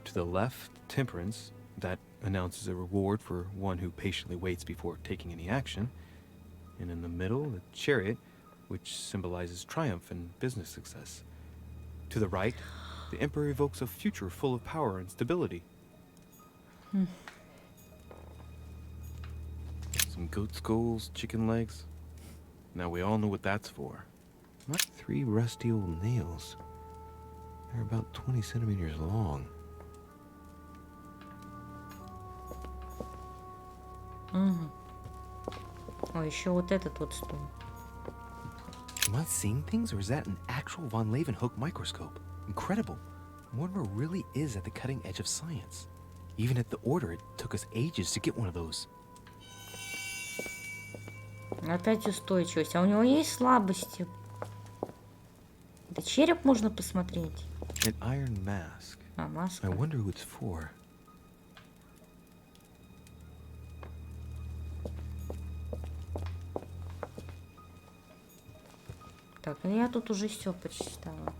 To the left, Temperance, that announces a reward for one who patiently waits before taking any action. And in the middle, the Chariot, which symbolizes triumph and business success. To the right, the Emperor evokes a future full of power and stability. Some goat skulls, chicken legs. Now we all know what that's for. Not 3 rusty old nails. They're about 20 centimeters long.
О, еще вот этот вот стул.
Am I seeing things, or is that an actual von Leeuwenhoek microscope? Incredible. Mortimer really is at the cutting edge of science. Even at the Order, it took us ages to get one of those.
Опять устойчивость. А у него есть слабости? Да череп можно посмотреть.
An iron mask.
А, маска.
I wonder who it's for.
Так, ну я тут уже все почитала.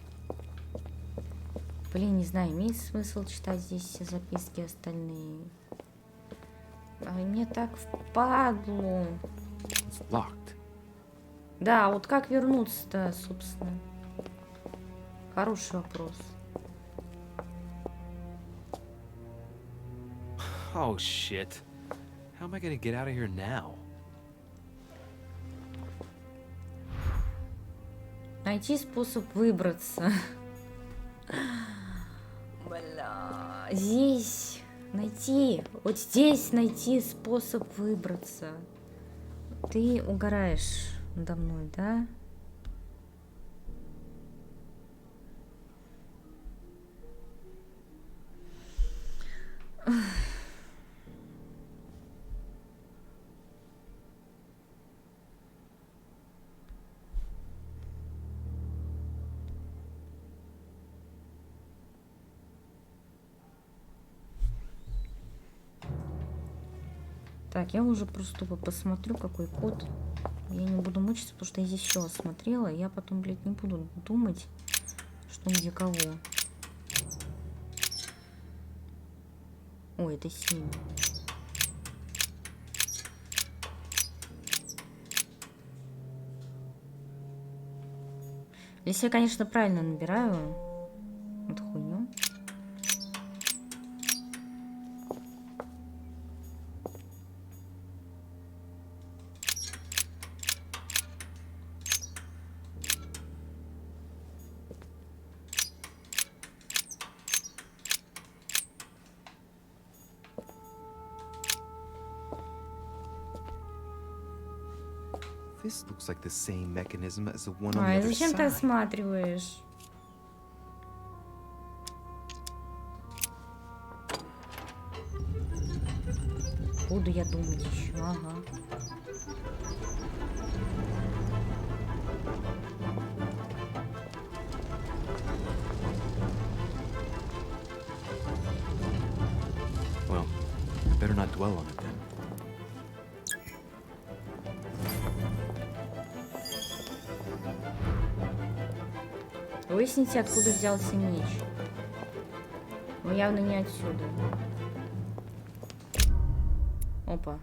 Блин, не знаю, имеет смысл читать здесь все записки остальные. А мне так впадло.
It's locked.
Да, вот как вернуться-то, собственно? Хороший вопрос.
Oh shit. How am I gonna get out of here now?
Найти способ выбраться. Бля, здесь найти, вот здесь найти способ выбраться. Ты угораешь надо мной, да? Так, я уже просто посмотрю, какой код. Я не буду мучиться, потому что я здесь все осмотрела. Я потом, блядь, не буду думать, что где кого. Ой, это 7. Если я, конечно, правильно набираю эту хуйню.
This looks like the same mechanism as the one on the
Ай,
other
зачем ты
side.
осматриваешь? буду я думать еще. Ага.
Well, I better not dwell on it then.
Выясните, откуда взялся меч. Ну, явно не отсюда. Опа.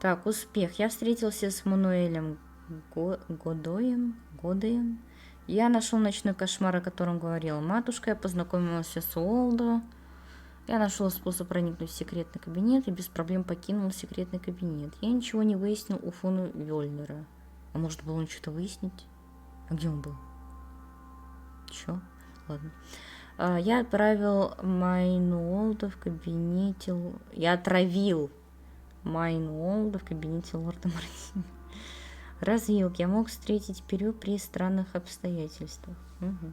Так, успех. Я встретился с Мануэлем Годоем. Я нашел ночной кошмар, о котором говорила матушка. Я познакомился с Уолдо. Я нашел способ проникнуть в секретный кабинет и без проблем покинул секретный кабинет. Я ничего не выяснил у фона Вёльнера. А может было он что-то выяснить? А где он был? Чё? Ладно. Я отправил Майнуолда в кабинете... Я отравил Майнуолда в кабинете лорда Мартина. Развилки. Я мог встретить Перю при странных обстоятельствах. Угу.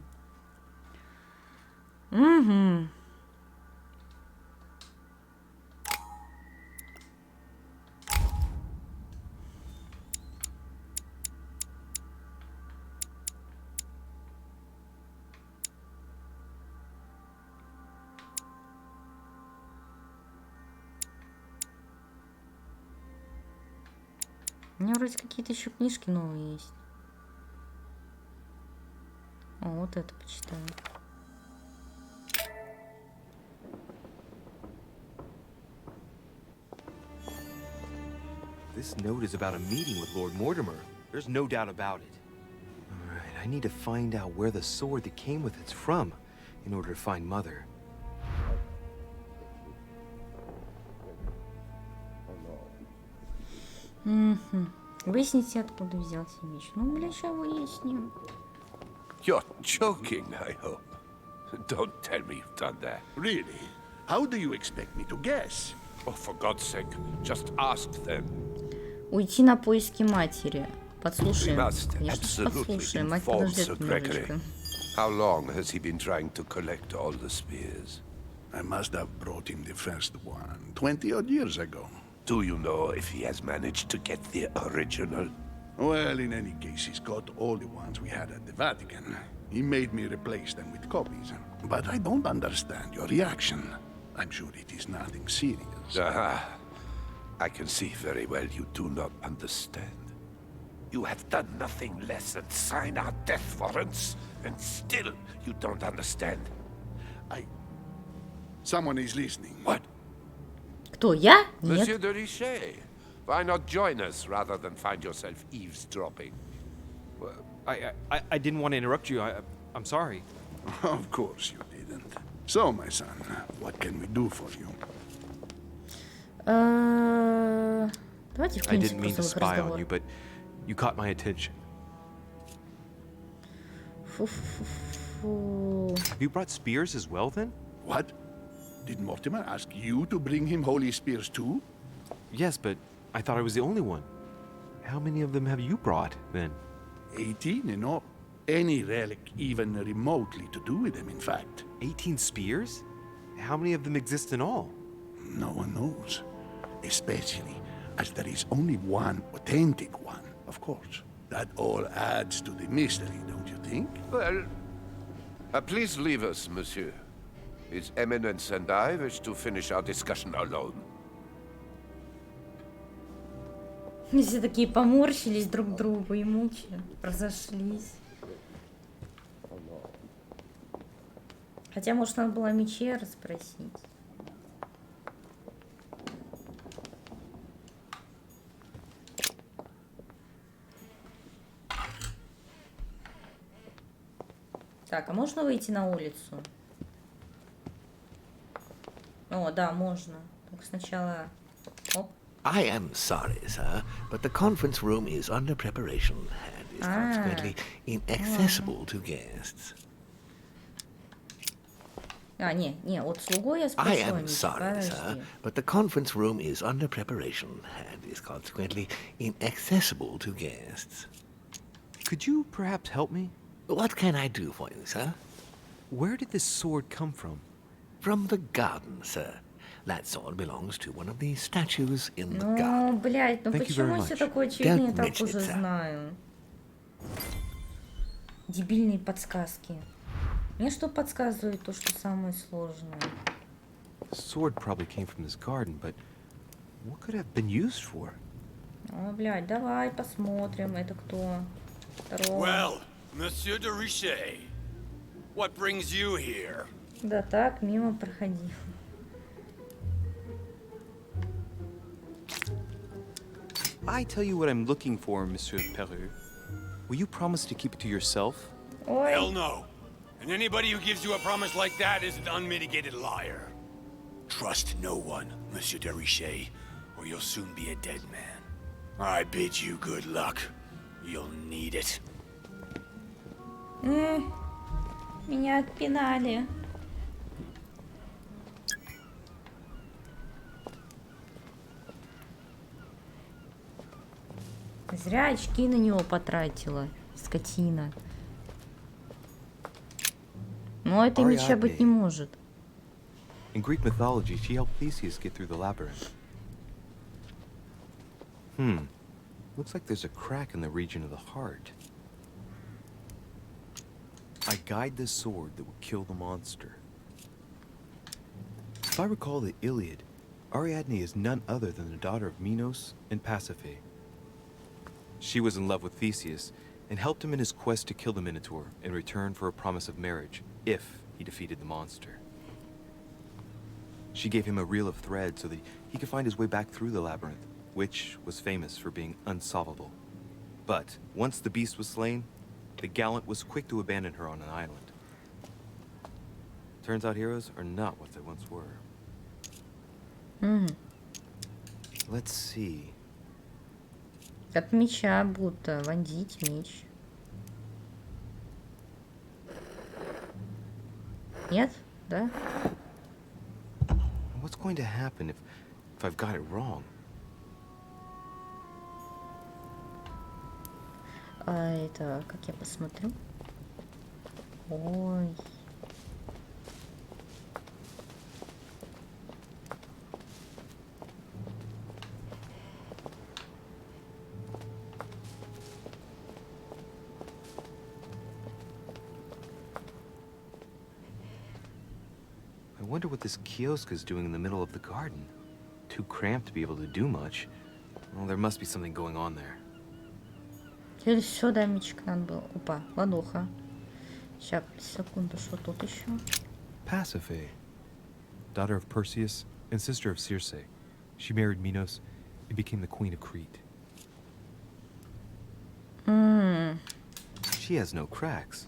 У меня вроде какие-то еще книжки новые есть. О, вот это почитаю.
This note is about a meeting with Lord Mortimer. There's no doubt about it. All right, I need to find out where the sword that came with it's from in order to find Mother.
Выясните, откуда взялся меч. Ну, бля, сейчас выясним.
You're joking, I hope. Don't tell me you've done that.
Really? How do you expect me to guess?
Oh, for God's sake, just ask them.
Уйти на поиски матери.
We
Подслушаем.
must
Конечно,
absolutely
подслушаем. Мать
inform
подождет
Sir Gregory.
немножечко.
How long has he been trying to collect all the spears?
I must have brought him the first one 20-odd years ago.
Do you know if he has managed to get the original?
Well, in any case, he's got all the ones we had at the Vatican. He made me replace them with copies. But I don't understand your reaction. I'm sure it is nothing serious.
I can see very well you do not understand. You have done nothing less than sign our death warrants, and still you don't understand.
Someone is listening.
What?
Кто, я?
Monsieur
Нет.
de Richet, why not join us rather than find yourself eavesdropping?
Well, I didn't want to interrupt you. I'm sorry.
Of course you didn't. So, my son, what can we do for you?
Давайте
I
вклинимся
didn't mean to
просто в
spy on
разговор.
you, but you caught my attention.
Фу-фу-фу.
Have you brought spears as well, then?
What? Did Mortimer ask you to bring him holy spears too?
Yes, but I thought I was the only one. How many of them have you brought, then?
18 in all. Any relic even remotely to do with them, in fact.
18 spears? How many of them exist in all?
No one knows. Especially as there is only one authentic one, of course. That all adds to the mystery, don't you think?
Well, please leave us, monsieur. His Eminence and I wish to finish our discussion alone.
Все такие поморщились друг к другу и молча разошлись. Хотя, может, надо было о мече расспросить. Так, а можно выйти на улицу? О, да, можно. Только сначала... Оп.
I am sorry, sir, but the conference room is under preparation and is consequently inaccessible to guests.
А, не, вот слугой я
I
спросила.
am sorry, sir, but the conference room is under preparation and is consequently inaccessible to guests.
Could you perhaps help me?
What can I do for you, sir?
Where did this sword come from?
From the garden, sir. That sword belongs to one of the statues in the
Ну,
garden.
блядь, ну
Thank you very
почему все
much.
такое очевидно, я
Don't
так
mention
уже
it, sir.
знаю. Дебильные подсказки. Мне что подсказывает то, что самое сложное?
The sword probably came from this garden, but what could it have been used for?
О, блядь, давай посмотрим, это кто? Второго.
Well, Monsieur de Richet, what brings you here?
Да так, мимо проходил.
I tell you what I'm looking for, Monsieur Peru. Will you promise to keep it to yourself?
Ой,
Hell no. And anybody who gives you a promise like that is an unmitigated liar. Trust no one, Monsieur de Richet, or you'll soon be a dead man. I bid you good luck. You'll need it.
меня отпинали. Зря очки на него потратила, скотина. Но это меча быть не может.
In Greek mythology, she helped Theseus get through the labyrinth. Looks like there's a crack in the region of the heart. I guide the sword that will kill the monster. If I recall the Iliad, Ariadne is none other than the daughter of Minos and Pasiphae. She was in love with Theseus and helped him in his quest to kill the Minotaur in return for a promise of marriage if he defeated the monster. She gave him a reel of thread so that he could find his way back through the labyrinth, which was famous for being unsolvable. But once the beast was slain, the gallant was quick to abandon her on an island. Turns out heroes are not what they once were. Let's see.
От меча будто вонзить меч. Нет? Да?
What's going to happen if I've got it wrong?
А это, как я посмотрю? Ой.
I wonder what this kiosk is doing in the middle of the garden. Too cramped to be able to do much. Well, there must be something going on there.
Теперь сюда мечик надо было. Опа, ладоха. Сейчас, секунду, что тут еще?
Pasiphae, daughter of Perseus and sister of Circe. She married Minos and became the queen of Crete. She has no cracks.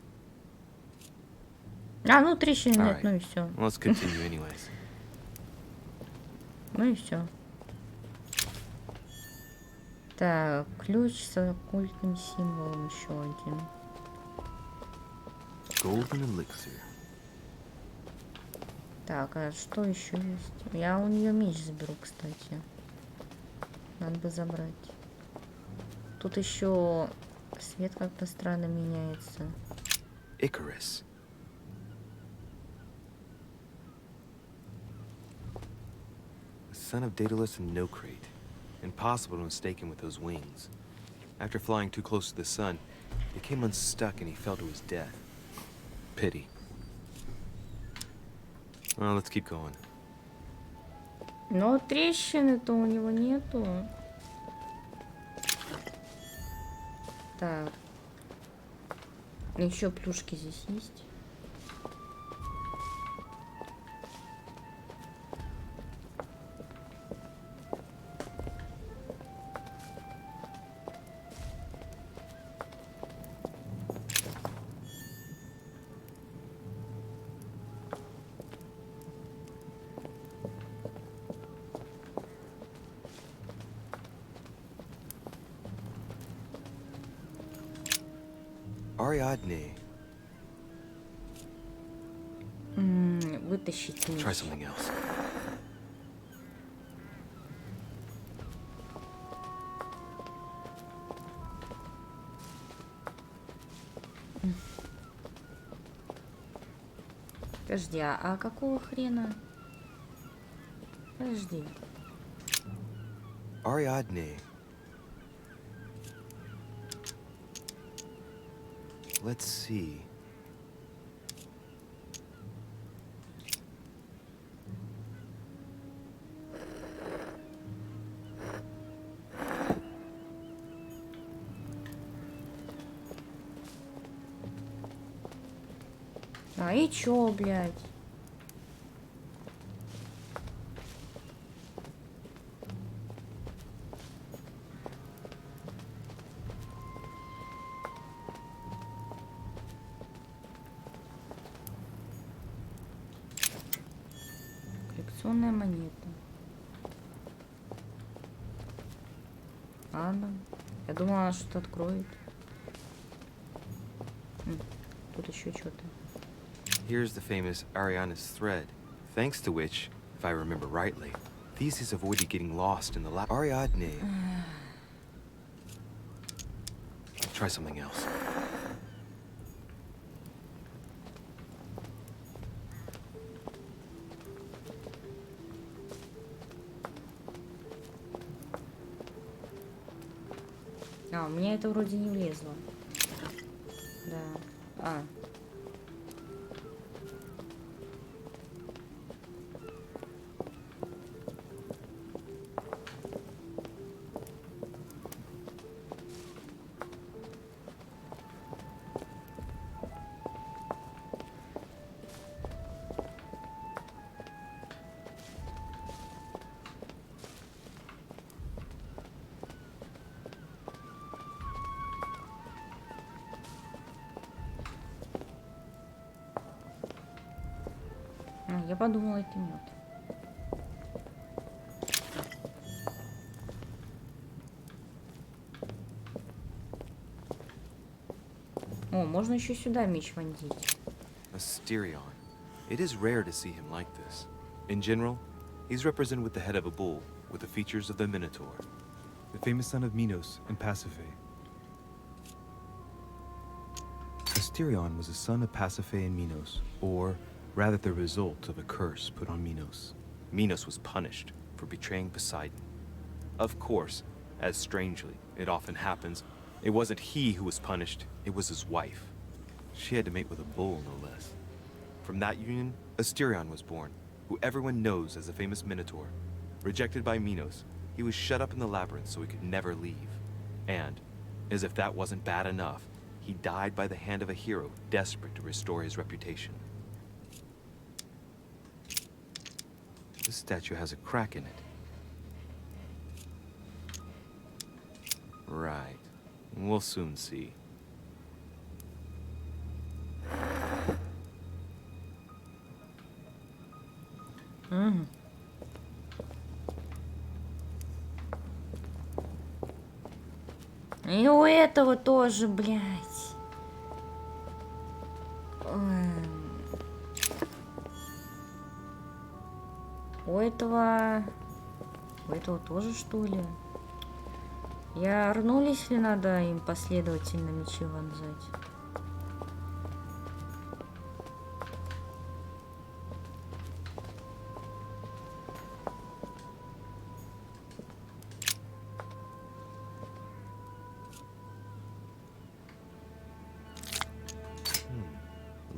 А, ну трещин нет,
Alright.
ну и все.
Well, let's continue anyways.
Ну и все. Так, ключ с оккультным символом еще один.
Golden elixir.
Так, а что еще есть? Я у нее меч заберу, кстати. Надо бы забрать. Тут еще свет как-то странно меняется.
Icarus. The son of Daedalus and Nocrate. Impossible to mistake him with those wings. After flying too close to the sun, he came unstuck and he fell to his death. Pity. Well, let's keep going.
Но трещины-то у него нету. Так. Еще плюшки здесь есть.
Ariadne.
Вытащить меч.
Try something else.
Подожди, а какого хрена? Подожди.
Ariadne. Let's see.
А и чё, блядь? Коллекционная монета. Ладно. Я думала, она что-то откроет. Тут еще что-то.
Here's the famous Ariana's thread, thanks to which, if I remember rightly, Theseus avoided getting lost in the lab. Ariadne. Try something else.
А, у меня это вроде не влезло. Да. А. Я подумала, это мед. О, можно еще сюда меч вонзить.
Asterion. It is rare to see him like this. In general, he's represented with the head of a bull, with the features of the Minotaur.
The famous son of Minos and Pasiphae. Asterion was a son of Pasiphae and Minos, or rather the result of a curse put on Minos.
Minos was punished for betraying Poseidon. Of course, as strangely it often happens, it wasn't he who was punished, it was his wife. She had to mate with a bull, no less. From that union, Asterion was born, who everyone knows as the famous Minotaur. Rejected by Minos, he was shut up in the labyrinth so he could never leave. And, as if that wasn't bad enough, he died by the hand of a hero desperate to restore his reputation. This statue has a crack in it. Right. We'll soon see.
И у этого тоже, блядь. У этого тоже, что ли? И орнулись ли надо им последовательно мечи вонзать?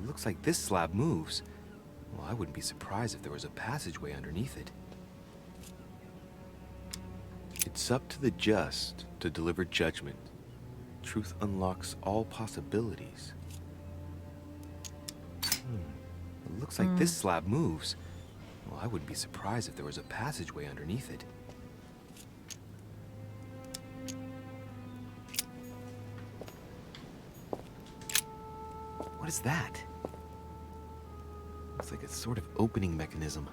Looks like this slab moves. Well, I wouldn't be surprised if there was a passageway underneath it. It's up to the just to deliver judgment. Truth unlocks all possibilities. It looks like this slab moves. Well, I wouldn't be surprised if there was a passageway underneath it. What is that? Looks like a sort of opening mechanism.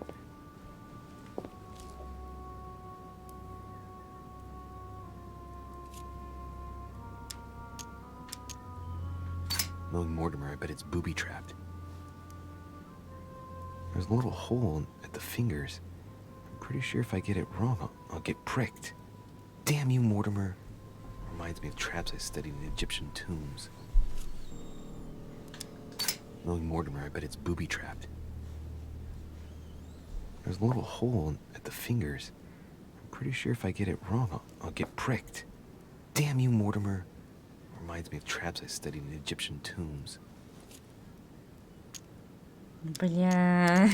Knowing Mortimer, I bet it's booby-trapped. There's a little hole at the fingers. I'm pretty sure if I get it wrong, I'll get pricked. Damn you, Mortimer. Reminds me of traps I studied in Egyptian tombs. Knowing Mortimer, I bet it's booby-trapped.
There's a little hole at the fingers. I'm pretty sure if I get it wrong, I'll get pricked. Damn you, Mortimer. Reminds me of traps I studied in Egyptian tombs.
Бля.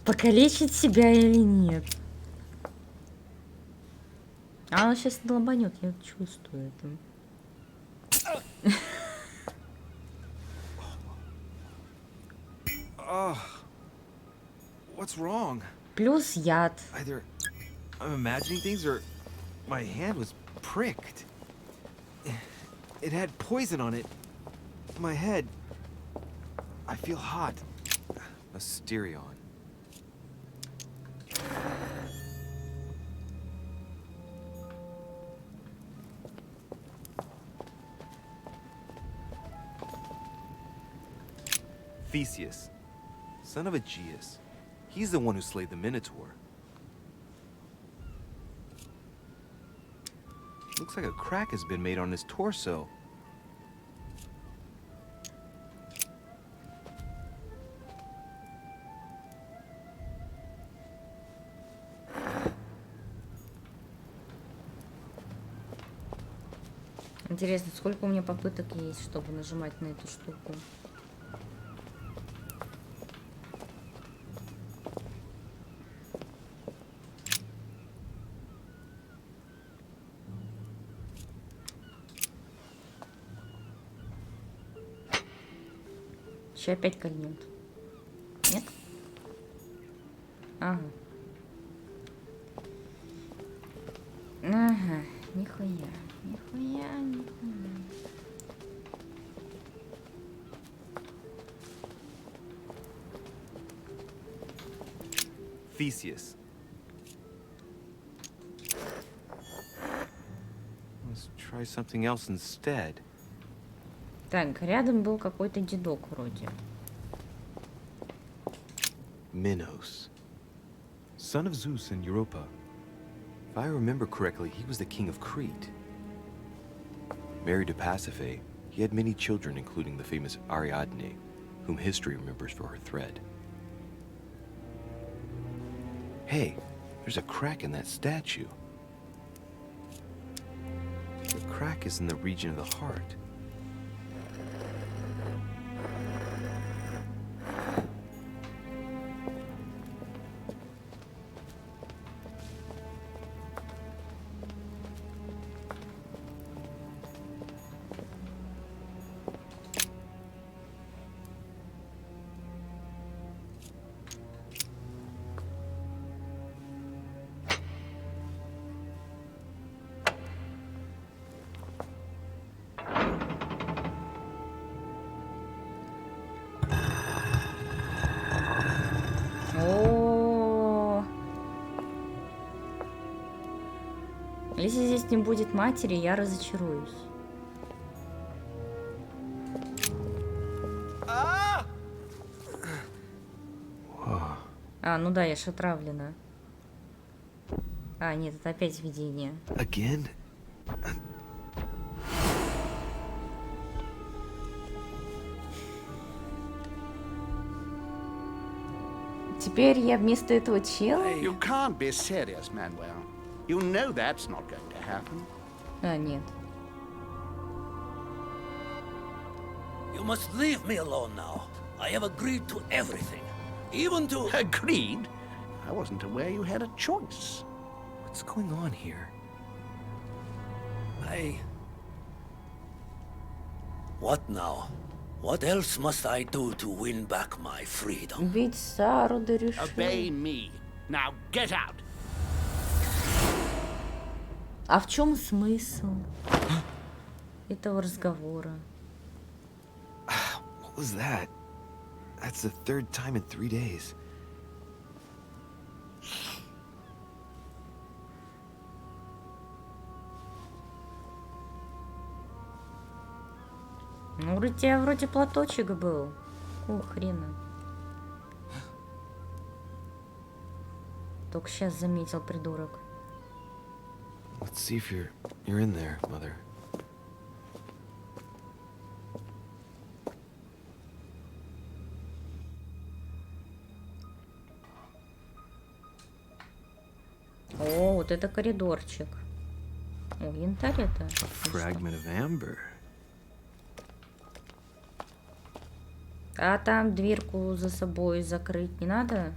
Покалечить себя или нет? А она сейчас долбанет, я чувствую это.
What's wrong?
Плюс яд.
Either I'm imagining things or my hand was pricked. It had poison on it. My head. I feel hot. Asterion. Theseus, son of Aegeus. He's the one who slayed the Minotaur. Looks like a crack has been made on his torso.
Интересно, сколько у меня попыток есть, чтобы нажимать на эту штуку? Еще опять кольнет. Нет? Ага. Ага, нихуя. Нихуя, нихуя.
Theseus. Let's try something else instead.
Так, рядом был какой-то дедок вроде.
Minos, son of Zeus and Europa. If I remember correctly, he was the king of Crete. Married to Pasiphae, he had many children, including the famous Ariadne, whom history remembers for her thread. Hey, there's a crack in that statue. The crack is in the region of the heart.
Если здесь не будет матери, я разочаруюсь. А, ну да, я ж отравлена. А, нет, это опять видение.
Again?
Теперь я вместо этого чела?
You can't be serious, Manuel. You know that's not going to happen.
А, нет.
You must leave me alone now. I have agreed to everything. Even to...
Agreed? I wasn't aware you had a choice.
What's going on here?
What now? What else must I do to win back my freedom?
Убить Сару до решения.
Obey me. Now get out.
А в чем смысл этого разговора?
What was that? That's the third time in 3 days.
Ну, у тебя вроде платочек был. О, хрена. Только сейчас заметил, придурок.
Let's see if you're in there, Mother.
О, вот это коридорчик. О, янтарь это.
A fragment of amber.
А там дверку за собой закрыть не надо?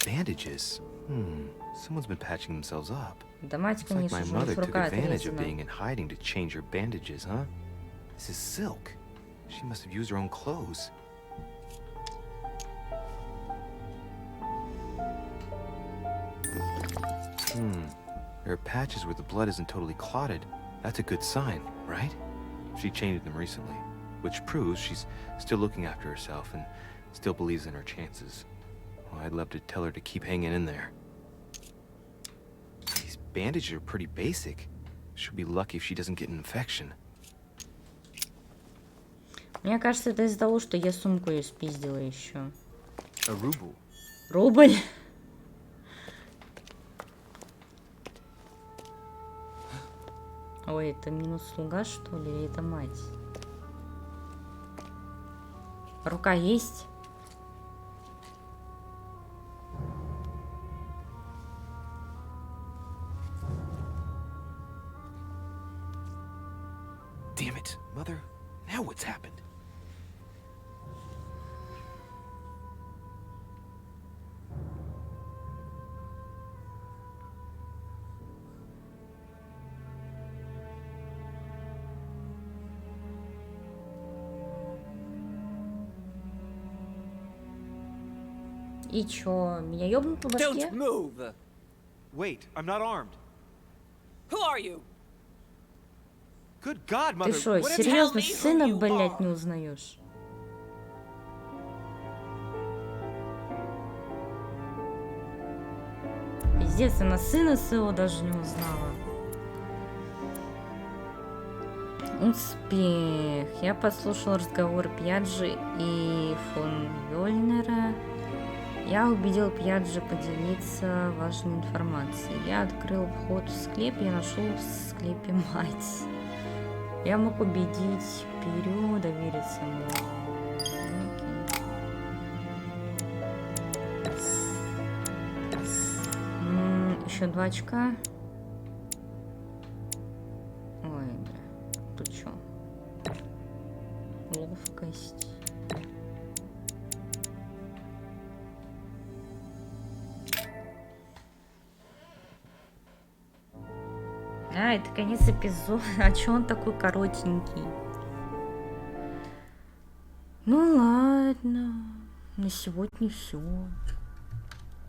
Bandages? Someone's been patching themselves up.
Да мать,
It's like
конечно
my
же, у них
mother took
рука
advantage of
отрезана.
being in hiding to change her bandages, huh? This is silk. She must have used her own clothes. There are patches where the blood isn't totally clotted. That's a good sign, right? She changed them recently, which proves she's still looking after herself and still believes in her chances. Well, I'd love to tell her to keep hanging in there. These bandages are pretty basic. She'll be lucky if she doesn't get an infection.
Мне кажется, это из-за того, что я сумку ее спиздила еще.
A ruble.
Рубль? Ой, это минус слуга, что ли? Или это мать? Рука есть?
Damn it, Mother. Now what's happened?
И чё, меня ёбнут по башке?
Don't move!
Wait, I'm not armed.
Who are you?
Good God,
Ты
Mother.
шо,
what-
серьезно,
Tell me who
сына,
you
блядь,
are.
не узнаешь? Пиздец, она сына своего даже не узнала. Успех. Я подслушал разговор Пьяджи и фон Вёльнера. Я убедил Пьяджи поделиться важной информацией. Я открыл вход в склеп и нашел в склепе мать. Я мог убедить Перю довериться ему. Еще 2 очка. Ой, бля. Тут что? Ловкость. А, это конец эпизода. А чё он такой коротенький? Ну ладно. На сегодня все.